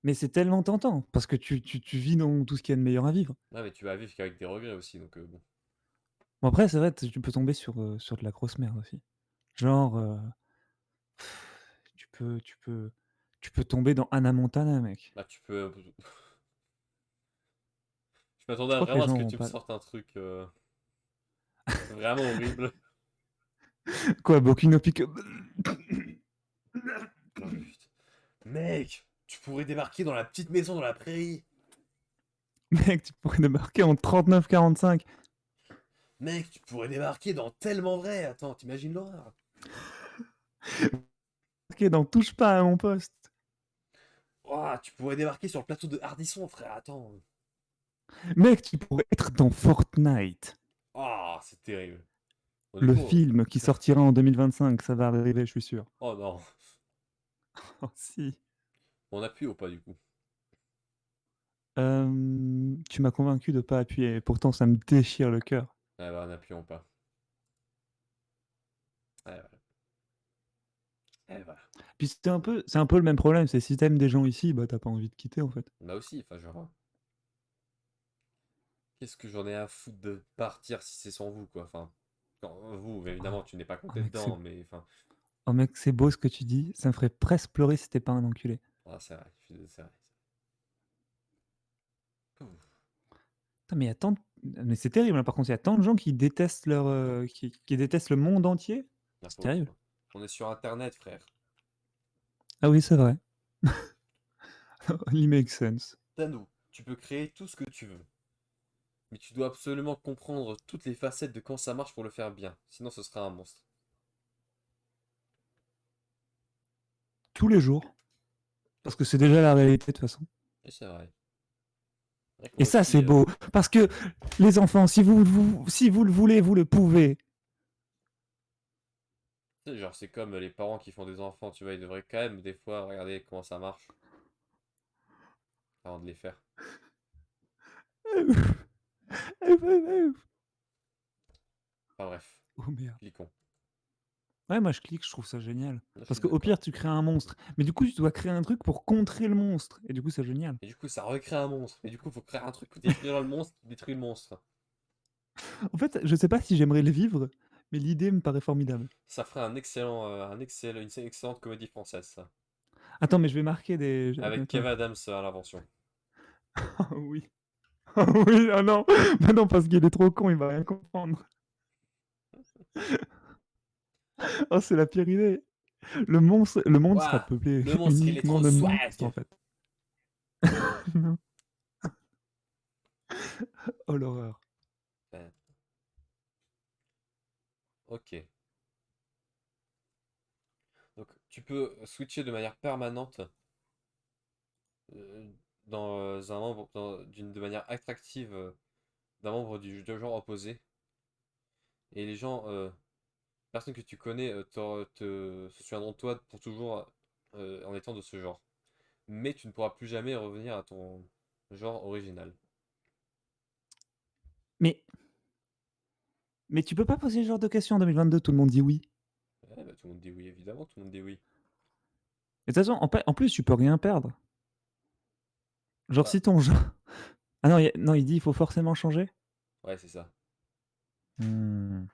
Mais c'est tellement tentant parce que tu vis dans tout ce qu'il y a de meilleur à vivre. Ouais, mais tu vas vivre qu'avec des regrets aussi, donc bon. Bon après c'est vrai, tu peux tomber sur de la grosse merde aussi. Genre, tu peux tomber dans Hannah Montana, mec. Là, tu peux. Je m'attendais Je crois que les vraiment à ce gens que vont tu me pas. sortes un truc vraiment horrible. Quoi, Boku no Pico? Oh putain. Mec, tu pourrais débarquer dans la petite maison dans la prairie. Mec, tu pourrais débarquer en 39-45. Mec, tu pourrais débarquer dans Tellement Vrai. Attends, t'imagines l'horreur. Ok, donc touche pas à mon poste. Ouah, tu pourrais débarquer sur le plateau de Hardisson, frère. Attends. Mec, tu pourrais être dans Fortnite. Ah, c'est terrible. Bon, du Le coup, film qui sortira en 2025, ça va arriver, je suis sûr. oh non. Oh, si. On appuie ou pas, du coup? Tu m'as convaincu de pas appuyer. Pourtant, ça me déchire le cœur. Ah bah, on appuie ou pas. Eh voilà. Eh voilà. Puis c'est un peu le même problème. C'est si t'aimes des gens ici, bah t'as pas envie de quitter en fait. Bah aussi, enfin, genre. Qu'est-ce que j'en ai à foutre de partir si c'est sans vous, quoi. Enfin, vous, évidemment, Ah, tu n'es pas oh, compté mec, dedans, mais enfin. c'est beau ce que tu dis. Ça me ferait presque pleurer si t'es pas un enculé. Ah, c'est vrai, c'est vrai. Ouf, Putain, mais il y a tant mais c'est terrible, hein, par contre, il y a tant de gens qui détestent qui détestent le monde entier. la C'est pauvre. terrible. On est sur Internet, frère. Ah oui, c'est vrai. Il make sense. Thanos, tu peux créer tout ce que tu veux. Mais tu dois absolument comprendre toutes les facettes de quand ça marche pour le faire bien. Sinon, ce sera un monstre. Tous les jours. Parce que c'est déjà la réalité de toute façon. Et c'est vrai. C'est vrai que Et moi ça, aussi, c'est beau. Parce que les enfants, si vous le voulez, vous le pouvez. tu sais, genre, c'est comme les parents qui font des enfants, tu vois, ils devraient quand même des fois regarder comment ça marche avant de les faire. Oh Enfin bref, merde. cliquons. Ouais, moi je clique, je trouve ça génial. Là, je Parce suis qu'au d'accord. pire, tu crées un monstre. Mais du coup, tu dois créer un truc pour contrer le monstre. Et du coup, c'est génial. Et du coup, ça recrée un monstre. Mais du coup, il faut créer un truc pour détruire le monstre qui détruit le monstre. En fait, je sais pas si j'aimerais le vivre, mais l'idée me paraît formidable. Ça ferait une excellente comédie française, ça. Attends, mais je vais marquer des. Avec Attends. Kev Adams à l'invention. Ah oui. Ah oui, ah non. Bah non, parce qu'il est trop con, il va rien comprendre. Oh, c'est la pire idée. Le monde sera Ouah, peuplé le monstre, il est uniquement trop de monstres, en swag! fait. Non. Oh l'horreur. Ben, ok. Donc, tu peux switcher de manière permanente euh, un membre, de manière attractive d'un membre du genre opposé. Et les gens, personne que tu connais, se souviendront de toi pour toujours en étant de ce genre. Mais tu ne pourras plus jamais revenir à ton genre original. Mais, mais tu peux pas poser ce genre de questions en 2022, tout le monde dit oui. Ouais, bah, tout le monde dit oui, évidemment, tout le monde dit oui. Et de toute façon, en plus, tu peux rien perdre. Genre, Bah, si ton genre. Ah non, non, il dit il faut forcément changer. ouais, c'est ça. Hmm.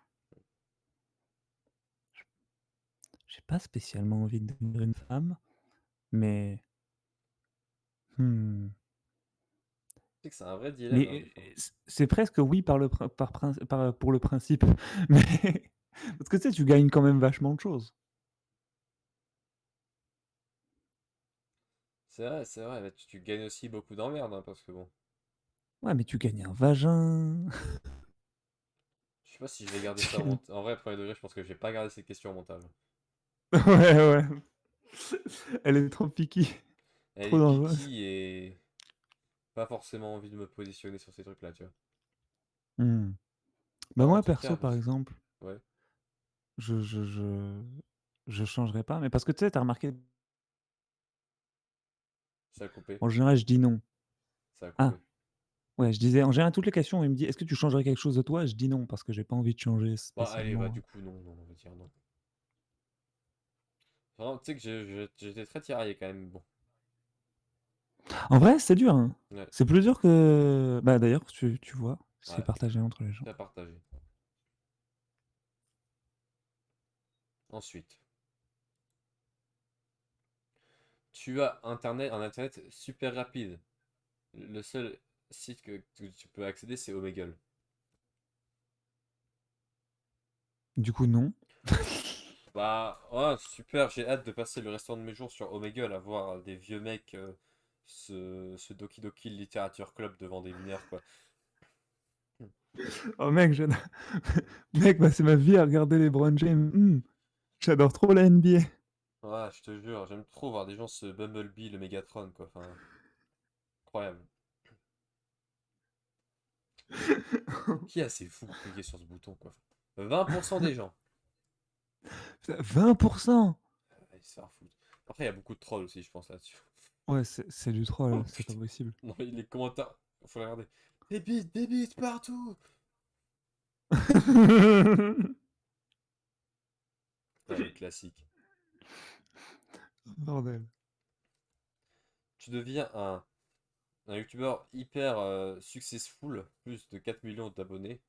J'ai pas spécialement envie de devenir une femme, mais. Hmm. C'est que c'est un vrai dilemme, hein, des Mais fois. c'est presque oui pour le principe. Mais. Parce que tu sais, tu gagnes quand même vachement de choses. C'est vrai, mais tu gagnes aussi beaucoup d'emmerdes, hein, parce que bon. Ouais, mais tu gagnes un vagin. Je sais pas si je vais garder Tu ça gagnes- en vrai, premier degré, je pense que je vais pas garder cette question mentale. Ouais, ouais. Elle est trop piquée. Elle Trop est dangereuse. picky et pas forcément envie de me positionner sur ces trucs-là, tu vois. Hmm. Bah Enfin, en moi, tout cas, perso, par exemple, ouais, je, je, je, je changerais pas. Mais parce que tu sais, t'as remarqué, ça a coupé, en général, je dis non. ça a Ah, coupé. ouais, je disais, en général, toutes les questions, il me dit, est-ce que tu changerais quelque chose de toi? Je dis non, parce que j'ai pas envie de changer Bon, allez, bah spécialement. du coup, non, non, on va dire non. Vraiment, tu sais que j'étais très tiraillé quand même, bon. En vrai, c'est dur, hein. Ouais, C'est plus dur que. Bah d'ailleurs, tu vois, c'est ouais, partagé entre les gens. très partagé. Ensuite, tu as un internet super rapide. Le seul site que tu peux accéder, c'est Omegle. Du coup, non. Bah, ouais, super, j'ai hâte de passer le restant de mes jours sur Omegle à voir des vieux mecs ce Doki Doki Literature Club devant des mineurs, quoi. Oh mec, j'adore. Mec, bah, c'est ma vie à regarder les Brown James. J'adore trop la NBA. Ouais, je te jure, j'aime trop voir des gens se Bumblebee le Megatron, quoi. Enfin, incroyable. Mais qui est assez fou pour cliquer sur ce bouton, quoi. 20% des gens. 20%. Ouais, ils se faire foutre. Après, il y a beaucoup de trolls aussi, je pense, là-dessus. Ouais, c'est du Oh troll, c'est pas putain. possible. Non, mais les commentaires, faut les regarder. Des bites partout! Ouais, les classiques. Bordel. Tu deviens un youtubeur hyper successful, plus de 4 millions d'abonnés.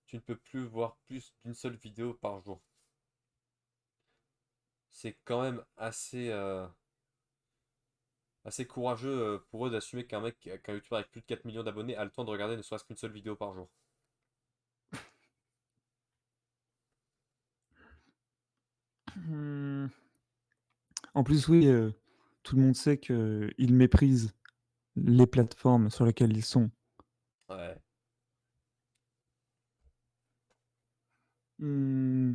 Tu ne peux plus voir plus d'une seule vidéo par jour. C'est quand même assez courageux pour eux d'assumer qu'un youtubeur avec plus de 4 millions d'abonnés a le temps de regarder ne serait-ce qu'une seule vidéo par jour. Hmm. En plus, oui, tout le monde sait qu'ils méprisent les plateformes sur lesquelles ils sont. Ouais. Hmm.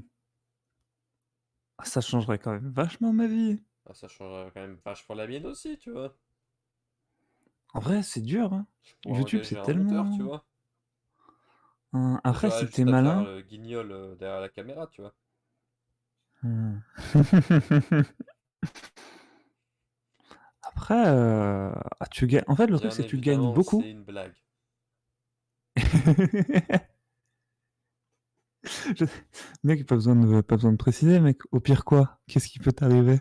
Ça changerait quand même vachement ma vie. Ah, ça changerait quand même vachement la mienne aussi, tu vois. En vrai, c'est dur, hein. Je pourrais YouTube, engager c'est un monteur, tu tellement. vois. Après, J'aurais si t'es juste à faire malin. le guignol derrière la caméra, tu vois. Hmm. Après, tu gagnes. En fait, le truc, Bien c'est que tu gagnes évidemment, beaucoup. c'est une blague. Je- Mec, pas besoin de préciser, mec. Au pire, quoi? Qu'est-ce qui peut t'arriver?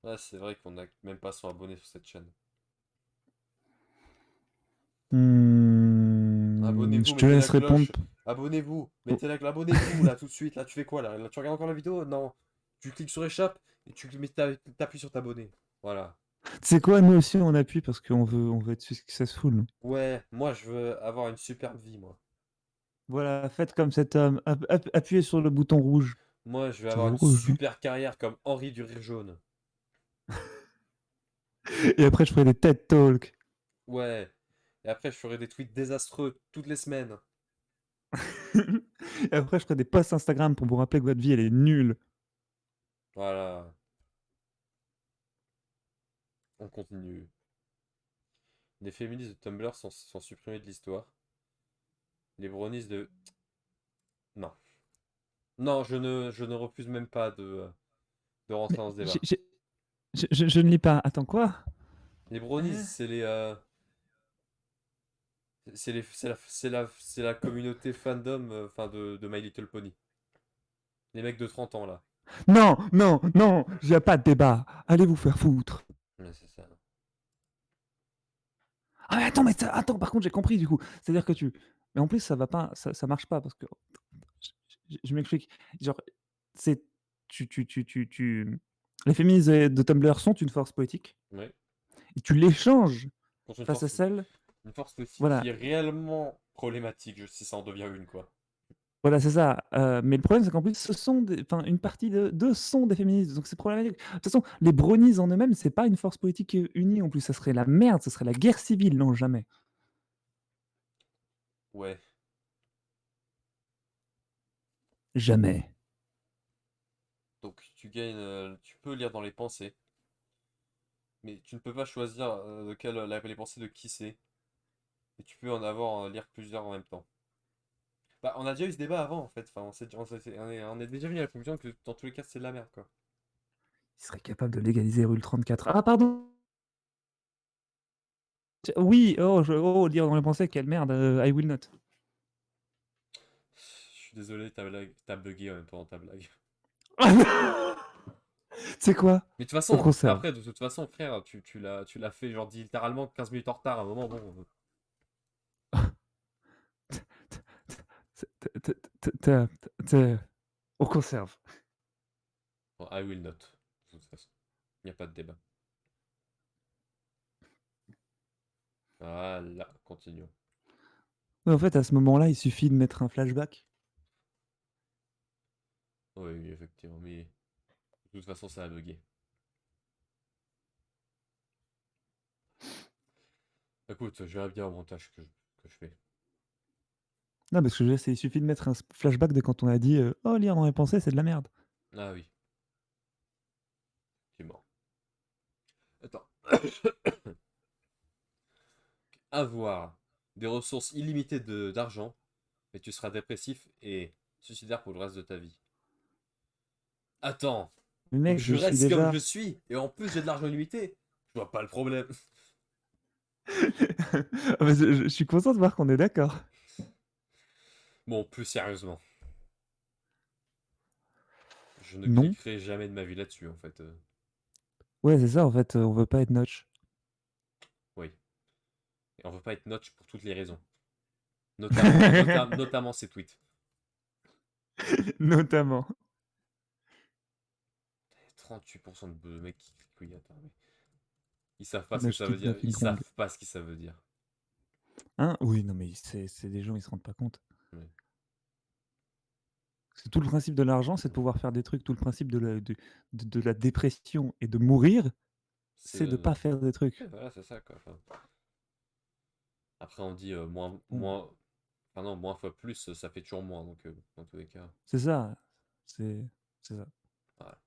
Ouais, c'est vrai qu'on a même pas 100 abonnés sur cette chaîne. Je Abonnez-vous, te mettez la laisse répondre. cloche. Abonnez-vous. Mettez la cloche. Abonnez-vous là tout de suite. Là, tu fais quoi là? Là, tu regardes encore la vidéo? Non. Tu cliques sur échappe et t'appuies sur t'abonner. Voilà. Tu sais quoi, nous aussi, on appuie parce on veut être successful, nous. Ouais, moi je veux avoir une superbe vie, moi. Voilà, faites comme cet homme. Appuyez sur le bouton rouge. Moi je veux Ça avoir vaut une rouge, non? super carrière comme Henri du Rire Jaune. Et après, je ferai des TED Talks. Ouais. Et après, je ferai des tweets désastreux toutes les semaines. Et après, je ferai des posts Instagram pour vous rappeler que votre vie, elle est nulle. Voilà. On continue. Les féministes de Tumblr sont supprimés de l'histoire. Les brownies de... Non. Non, je ne refuse même pas de rentrer Mais dans ce débat. je ne lis pas. Attends, quoi? Les brownies, Hein? c'est la communauté fandom enfin de My Little Pony. Les mecs de 30 ans là. Non, non, non, il n'y a pas de débat. Allez vous faire foutre. Ouais, c'est ça. Ah mais attends, attends, par contre j'ai compris du coup. C'est-à-dire que tu... Mais en plus ça va pas, ça marche pas parce que... Je m'explique. Genre, c'est... Les féministes de Tumblr sont une force politique Ouais. et tu l'échanges Contre face à celle... une force politique Voilà, qui est réellement problématique, si ça en devient une, quoi. voilà c'est ça. Mais le problème c'est qu'en plus ce sont des... Enfin, une partie d'eux sont des féministes, donc c'est problématique. De toute façon, les brownies en eux-mêmes, c'est pas une force politique unie en plus. Ça serait la merde, ça serait la guerre civile. Non, jamais. Ouais. Jamais. Donc tu gagnes, tu peux lire dans les pensées, mais tu ne peux pas choisir les pensées de qui c'est. Et tu peux en avoir lire plusieurs en même temps. Bah, on a déjà eu ce débat avant en fait. Enfin, on est déjà venu à la conclusion que dans tous les cas c'est de la merde quoi. Ils seraient capables de légaliser Rule 34. Ah, pardon. Oui, oh, dire dans les pensées, quelle merde, I will not. Je suis désolé, ta blague, t'as bugué en même temps dans ta blague. C'est quoi? Mais de toute On façon, conserve. après, de toute façon, frère, tu l'as fait genre littéralement 15 minutes en retard à un moment, bon. On conserve. Bon, I will not. De toute façon, il n'y a pas de débat. Voilà, continuons. En fait, à ce moment-là, il suffit de mettre un flashback. Oui, oui, effectivement, mais de toute façon, ça a bugué. Écoute, je verrai bien au montage que je fais. Non, parce que il suffit de mettre un flashback de quand on a dit oh, lire dans les pensées, c'est de la merde. Ah oui, tu es mort. Attends. Avoir des ressources illimitées d'argent, mais tu seras dépressif et suicidaire pour le reste de ta vie. Attends, Mais donc mec, je je suis reste comme déjà. je suis, et en plus j'ai de l'argent illimité. Je vois pas le problème. Ah, mais je suis content de voir qu'on est d'accord. Bon, plus sérieusement, je ne Non. cliquerai jamais de ma vie là-dessus, en fait. Ouais, c'est ça, en fait, on veut pas être notch. Oui. Et on veut pas être notch pour toutes les raisons. Notamment ces tweets. Notamment. 38% de mecs qui cliquent oui, attends, mais ils savent pas ce que Notch ça veut keep dire. Ils nothing wrong. savent pas ce que ça veut dire. Hein? Oui, non, mais c'est des gens, ils se rendent pas compte. Oui. C'est tout le principe de l'argent, c'est de pouvoir faire des trucs. Tout le principe de la dépression et de mourir, C'est c'est de pas faire des trucs. ouais, voilà, c'est ça quoi. Enfin, après on dit Bon, enfin non, moins fois plus, ça fait toujours moins. Donc dans tous les cas. c'est ça. C'est ça. Voilà.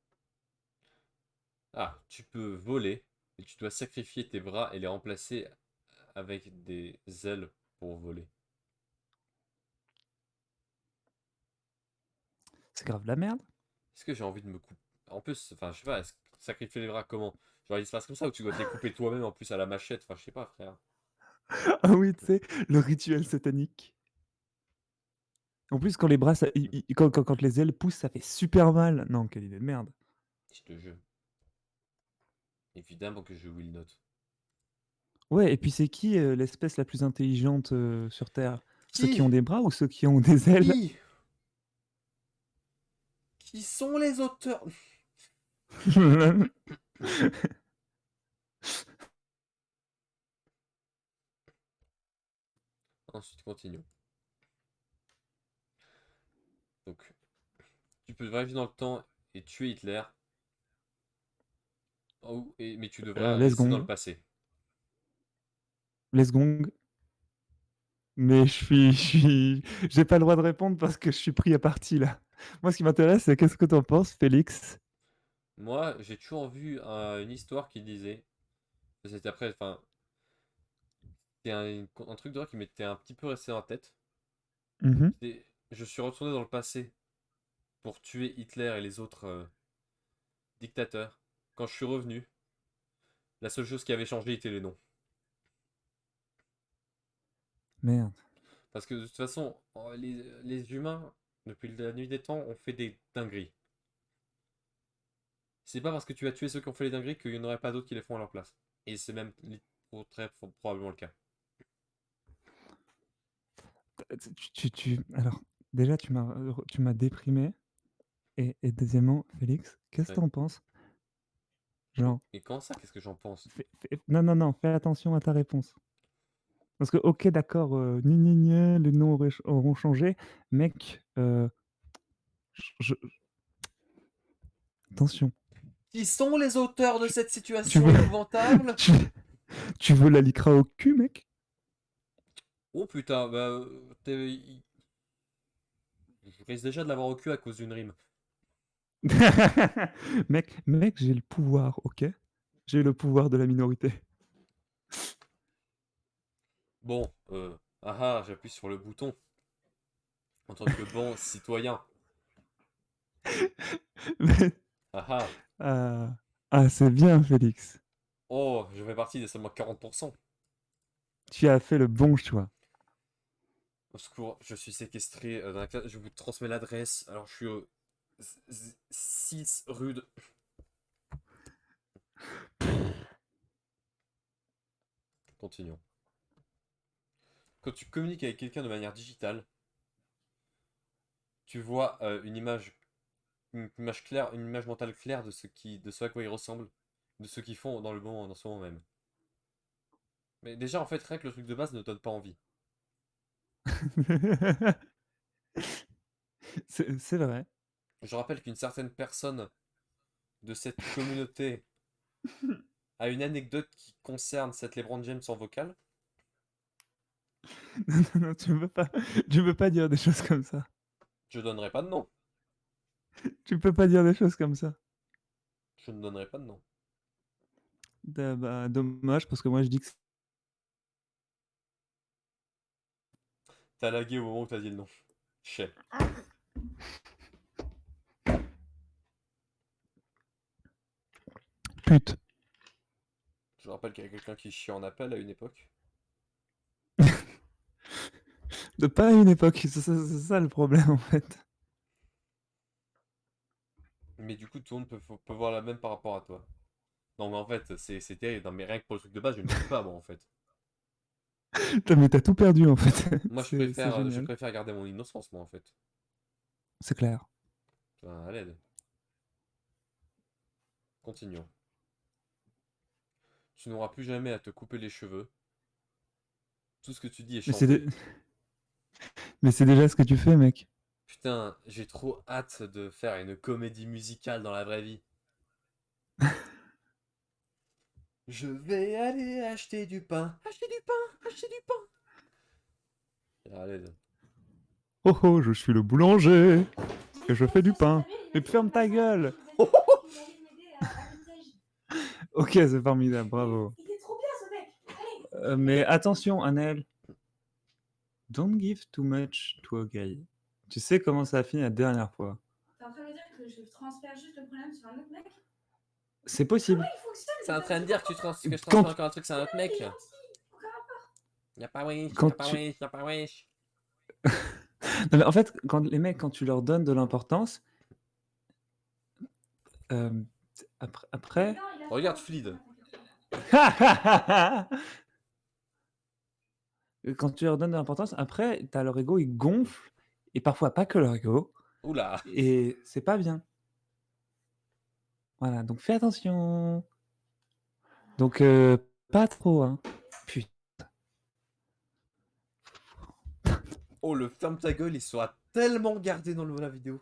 Ah, tu peux voler, mais tu dois sacrifier tes bras et les remplacer avec des ailes pour voler. C'est grave de la merde. Est-ce que j'ai envie de me couper? En plus, enfin, je sais pas, sacrifier les bras comment? Genre, il se passe comme ça ou tu dois te les couper toi-même en plus à la machette? Enfin, je sais pas, frère. Ah oui, tu sais, le rituel satanique. En plus, quand les bras, quand les ailes poussent, ça fait super mal. Non, quelle idée de merde. Je te jure. Évidemment que je will not. Ouais, et puis c'est qui l'espèce la plus intelligente sur Terre? Ceux qui ont Qui? des bras ou ceux qui ont des ailes? Qui? Qui sont les auteurs? Ensuite, continuons. Donc, tu peux voyager dans le temps et tuer Hitler, mais tu devras Les rester dans le gong. passé. Les gong. Mais j'ai pas le droit de répondre parce que je suis pris à partie là. Moi, ce qui m'intéresse, c'est qu'est-ce que t'en penses, Félix? Moi, j'ai toujours vu une histoire qui disait, c'était après, enfin, C'est un truc de vrai qui m'était un petit peu resté en tête. Mhm. Je suis retourné dans le passé pour tuer Hitler et les autres dictateurs. Quand je suis revenu, la seule chose qui avait changé était les noms. Merde. Parce que de toute façon, les humains, depuis la nuit des temps, ont fait des dingueries. C'est pas parce que tu as tué ceux qui ont fait les dingueries qu'il n'y en aurait pas d'autres qui les font à leur place. Et c'est même très probablement le cas. Alors, déjà, tu m'as déprimé. Et deuxièmement, Félix, qu'est-ce que Ouais. t'en penses? Genre, Et quand ça, qu'est-ce que j'en pense? non, non, non, fais attention à ta réponse. Parce que, ok, d'accord, gna, gna, gna, les noms auront changé, mec, attention. Qui sont les auteurs de Tu, cette tu situation veux, épouvantable? tu, tu veux la licra au cul, mec? Oh putain, bah, je risque déjà de l'avoir au cul à cause d'une rime. Mec, j'ai le pouvoir, ok? J'ai le pouvoir de la minorité. Bon, j'appuie sur le bouton en tant que bon citoyen. Ah ah, Ah, ah, c'est bien, Félix. oh, je fais partie des seulement 40%. Tu as fait le bon choix. Au secours, je suis séquestré dans la classe. Je vous transmets l'adresse. Alors, je suis au 6 rue de... Continuons. Quand tu communiques avec quelqu'un de manière digitale, tu vois une image claire, une image mentale claire de ce à quoi ils ressemblent, de ce qu'ils font dans le moment, dans ce moment même. Mais déjà, en fait, rien que le truc de base ne donne pas envie. C'est vrai. Je rappelle qu'une certaine personne de cette communauté a une anecdote qui concerne cette LeBron James en vocal. Non, non, non, tu peux pas dire des choses comme ça. Je donnerai pas de nom. Tu peux pas dire des choses comme ça. Je ne donnerai pas de nom. Bah, dommage, parce que moi je dis que T'as lagué au moment où t'as dit le nom. Chais. pute. Je rappelle qu'il y a quelqu'un qui chie en appel à une époque. De pas à une époque, c'est ça le problème en fait. Mais du coup, tout le monde peut voir la même par rapport à toi. Non, mais en fait, c'est terrible. Non, mais rien que pour le truc de base, je ne tue pas, moi, en fait. Mais t'as tout perdu en fait. Moi, C'est je génial. préfère garder mon innocence, moi, en fait. C'est clair. Enfin, à l'aide. Continuons. Tu n'auras plus jamais à te couper les cheveux. Tout ce que tu dis est Mais c'est dé- chanté. mais c'est déjà ce que tu fais, mec. Putain, j'ai trop hâte de faire une comédie musicale dans la vraie vie. Je vais aller acheter du pain. Acheter du pain, acheter du pain. À l'aide. Oh oh, je suis le boulanger et je fais du pain. Mais ferme ta gueule. Ok, c'est formidable, bravo. Il est trop bien ce mec. Mais attention, Anel, don't give too much to a guy. Tu sais comment ça a fini la dernière fois. T'es en train de me dire que je transfère juste le problème sur un autre mec? C'est possible. Il fonctionne. C'est en train de dire que que je Quand, transfère encore un truc sur un autre mec. Y'a pas wesh, quand y'a pas tu... wesh, y'a pas wesh. Non, mais en fait, quand les mecs, quand tu leur donnes de l'importance, euh, après... Regarde Fleed. Quand tu leur donnes de l'importance, après, t'as leur ego, il gonfle, et parfois pas que leur ego, Oula. et c'est pas bien. Voilà, donc fais attention. Donc, pas trop, hein. Putain. Oh, le ferme ta gueule, il sera tellement gardé dans la vidéo.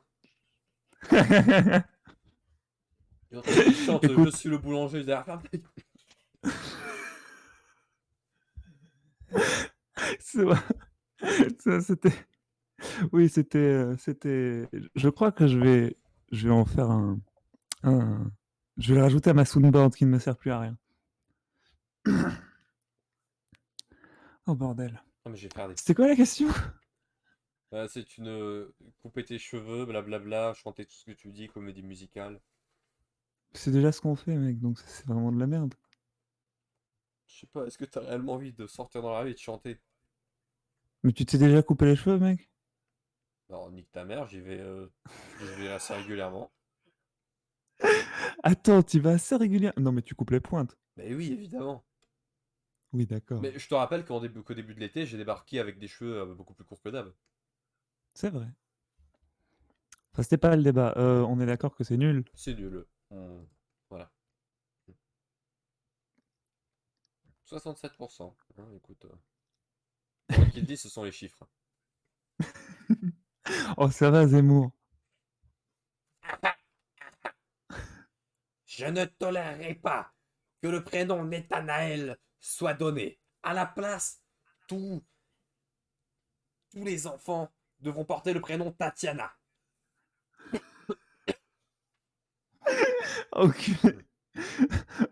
J'entends qu'il chante Je Écoute, suis le boulanger derrière. Ferme ta gueule. c'est vrai. C'était... Oui, c'était... Je crois que je vais en faire un... Je vais le rajouter à ma soundboard qui ne me sert plus à rien. Oh bordel. Non, mais je vais faire des. C'était quoi la question? C'est une. Couper tes cheveux, blablabla, chanter tout ce que tu dis, comédie musicale. C'est déjà ce qu'on fait, mec, donc c'est vraiment de la merde. Je sais pas, est-ce que t'as réellement envie de sortir dans la rue et de chanter? Mais tu t'es déjà coupé les cheveux, mec? Alors, nique ta mère, j'y vais assez régulièrement. Attends, tu vas assez régulièrement. Non, mais tu coupes les pointes. Mais oui, évidemment. Oui, d'accord. Mais je te rappelle qu'au début de l'été, j'ai débarqué avec des cheveux beaucoup plus courts que d'hab. C'est vrai. Enfin, c'était pas le débat. On est d'accord que c'est nul. C'est nul. Voilà. 67%. Hein, écoute. C'est moi qui le dis, ce sont les chiffres. Oh, ça va, Zemmour. Je ne tolérerai pas que le prénom Nathanaël soit donné. À la place, tous les enfants devront porter le prénom Tatiana. Enculé.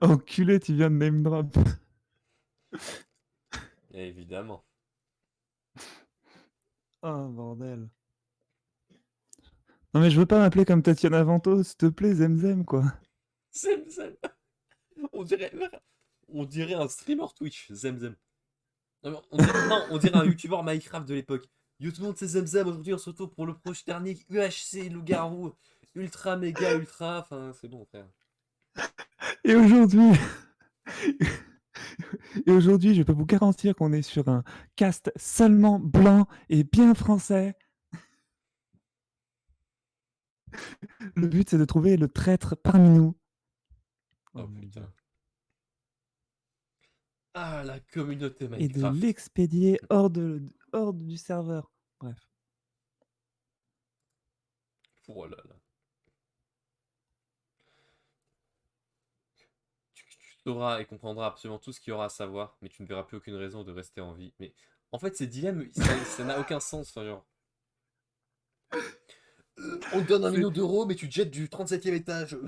Enculé, tu viens de name drop. Évidemment. Oh, bordel. Non, mais je veux pas m'appeler comme Tatiana Vento, s'il te plaît, Zemzem, quoi. Zemzem. On dirait, on dirait un streamer Twitch, Zemzem. Non, mais on dirait un youtubeur Minecraft de l'époque. Yo tout le monde c'est Zemzem, aujourd'hui on se retrouve pour le proche dernier UHC Loup-Garou. Ultra méga ultra, enfin c'est bon frère. Et aujourd'hui... Et aujourd'hui, je peux vous garantir qu'on est sur un cast seulement blanc et bien français. Le but, c'est de trouver le traître parmi nous. Oh, mon putain. Dieu. Ah la communauté Et de Minecraft. l'expédier hors du serveur. Bref. Oh là là. Tu sauras et comprendras absolument tout ce qu'il y aura à savoir, mais tu ne verras plus aucune raison de rester en vie. Mais en fait ces dilemmes, ça n'a aucun sens. Enfin, genre, on te donne 1 million d'euros, mais tu te jettes du 37e étage.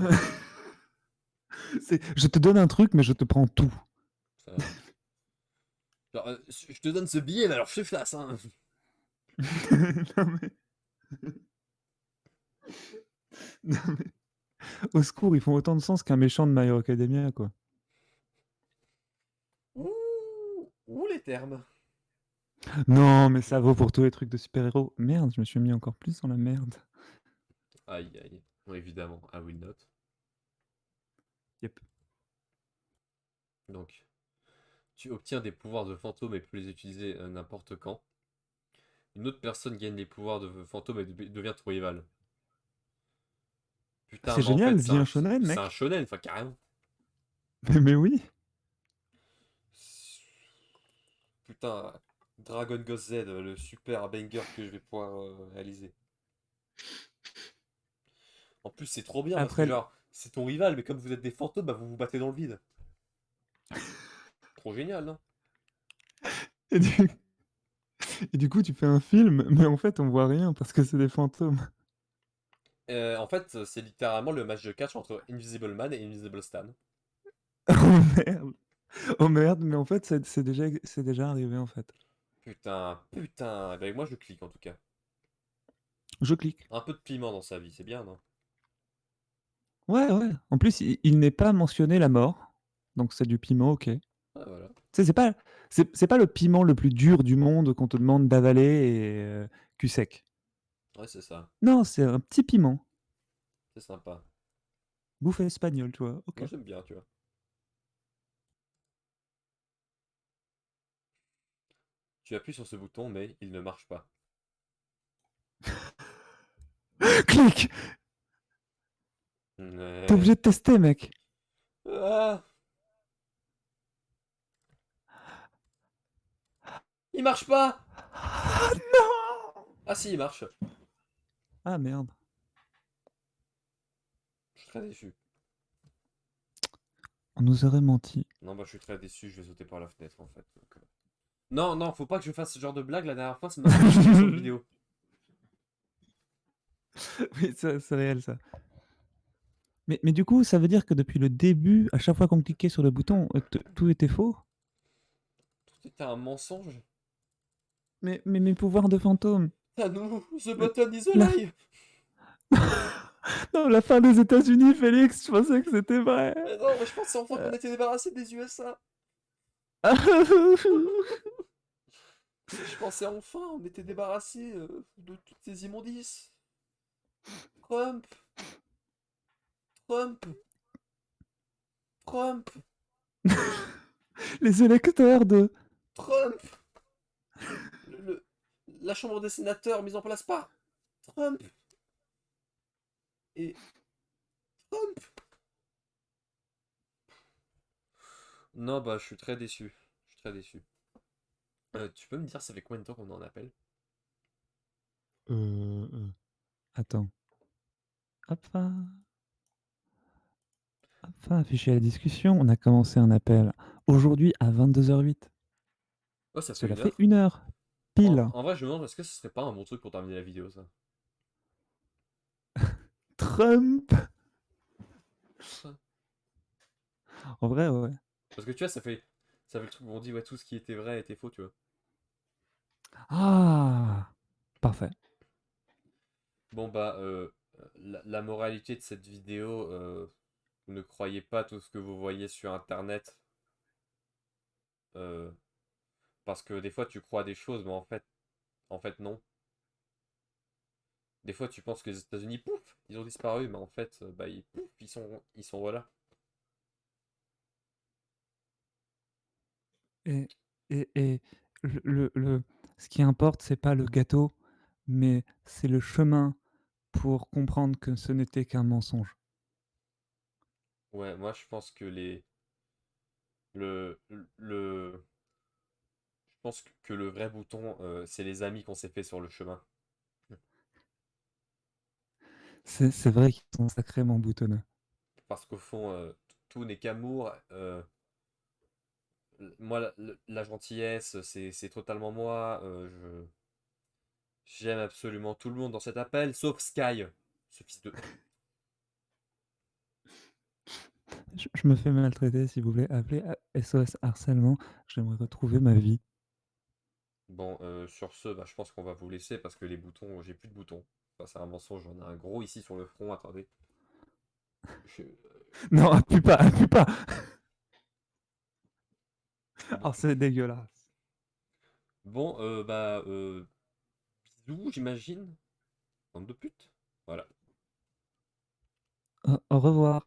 Je te donne un truc, mais je te prends tout. Ça- Genre, je te donne ce billet, mais alors je te flasse, hein. Non, mais... Non, mais... Au secours, ils font autant de sens qu'un méchant de My Hero Academia, quoi. Ouh, les termes. Non, mais ça vaut pour tous les trucs de super-héros. Merde, je me suis mis encore plus dans la merde. Aïe, aïe. Bon, évidemment, I will not. Yep. Donc, tu obtiens des pouvoirs de fantôme et peux les utiliser n'importe quand. Une autre personne gagne les pouvoirs de fantôme et devient ton rival. Putain, C'est mais en génial, fait, vis un shonen, c'est un mec. shonen, enfin carrément. Mais oui. Putain, Dragon Ghost Z, le super banger que je vais pouvoir réaliser. En plus, c'est trop bien parce que, Après, genre, c'est ton rival, mais comme vous êtes des fantômes, bah, vous vous battez dans le vide. Trop génial, non? et du... et du coup, tu fais un film, mais en fait, on voit rien parce que c'est des fantômes. En fait, c'est littéralement le match de catch entre Invisible Man et Invisible Stan. Oh merde. Oh merde, mais en fait, c'est déjà arrivé, en fait. Putain, putain. Ben, moi, je clique en tout cas. Je clique. Un peu de piment dans sa vie, c'est bien, non? Ouais, ouais. En plus, il n'est pas mentionné la mort. Donc, c'est du piment, ok. Tu Ah, voilà. sais, c'est pas le piment le plus dur du monde qu'on te demande d'avaler et cul sec. Ouais, c'est ça. Non, c'est un petit piment. C'est sympa. Bouffe espagnole, tu vois. Ok. Moi, j'aime bien, tu vois. Tu appuies sur ce bouton, mais il ne marche pas. Clique. T'es obligé de tester, mec. Ah, il marche pas! Ah non. Ah si, il marche. Ah merde. Je suis très déçu. On nous aurait menti. Non, bah, je suis très déçu, je vais sauter par la fenêtre, en fait. Donc, non, non, faut pas que je fasse ce genre de blague. La dernière fois, ça m'a fait chier sur une vidéo. Oui, c'est réel, ça. Mais du coup, ça veut dire que depuis le début, à chaque fois qu'on cliquait sur le bouton, tout était faux? C'était un mensonge. Mais mes pouvoirs de fantôme. Thanos, the Le- button is a la- lie. Non, la fin des États-Unis, Félix, je pensais que c'était vrai. Mais non, mais je pensais enfin Euh. qu'on était débarrassé des USA. Je pensais enfin on était débarrassé de toutes ces immondices. Trump, Trump, Trump, Les électeurs de... Trump. Le- la Chambre des sénateurs mise en place par Trump. Et Trump. Non, bah je suis très déçu. Je suis très déçu. Tu peux me dire ça fait combien de temps qu'on en appelle? Attends. Hop, afficher la discussion. On a commencé un appel aujourd'hui à 22h08. Oh, ça fait Cela une fait heure. 1 heure. En, Pile. en vrai, je me demande, est-ce que ce serait pas un bon truc pour terminer la vidéo, ça? Trump. En vrai, ouais. Parce que tu vois, ça fait le truc où on dit, ouais, tout ce qui était vrai était faux, tu vois. Ah, parfait. Bon, bah, la moralité de cette vidéo, ne croyez pas tout ce que vous voyez sur Internet. euh, Parce que des fois, tu crois des choses, mais en fait, non. Des fois, tu penses que les États-Unis, pouf, ils ont disparu, mais en fait, bah, pouf, ils sont voilà. Et, et ce qui importe, c'est pas le gâteau, mais c'est le chemin pour comprendre que ce n'était qu'un mensonge. Ouais, moi, je pense que le, le, je pense que le vrai bouton, c'est les amis qu'on s'est fait sur le chemin. C'est vrai qu'ils sont sacrément boutonneux. Parce qu'au fond, tout n'est qu'amour. Moi, la gentillesse, c'est totalement moi. J'aime absolument tout le monde dans cet appel, sauf Sky, ce fils de... Je me fais maltraiter, s'il vous plaît. Appelez SOS harcèlement. J'aimerais retrouver ma vie. Bon, sur ce, bah, je pense qu'on va vous laisser parce que les boutons, j'ai plus de boutons. Ça, c'est un mensonge, j'en ai un gros ici sur le front, attendez. Je- Non, appuie pas, appuie pas. Bon, Oh, c'est dégueulasse. bon, bah, bisous, j'imagine. Bande de pute. Voilà. Au revoir.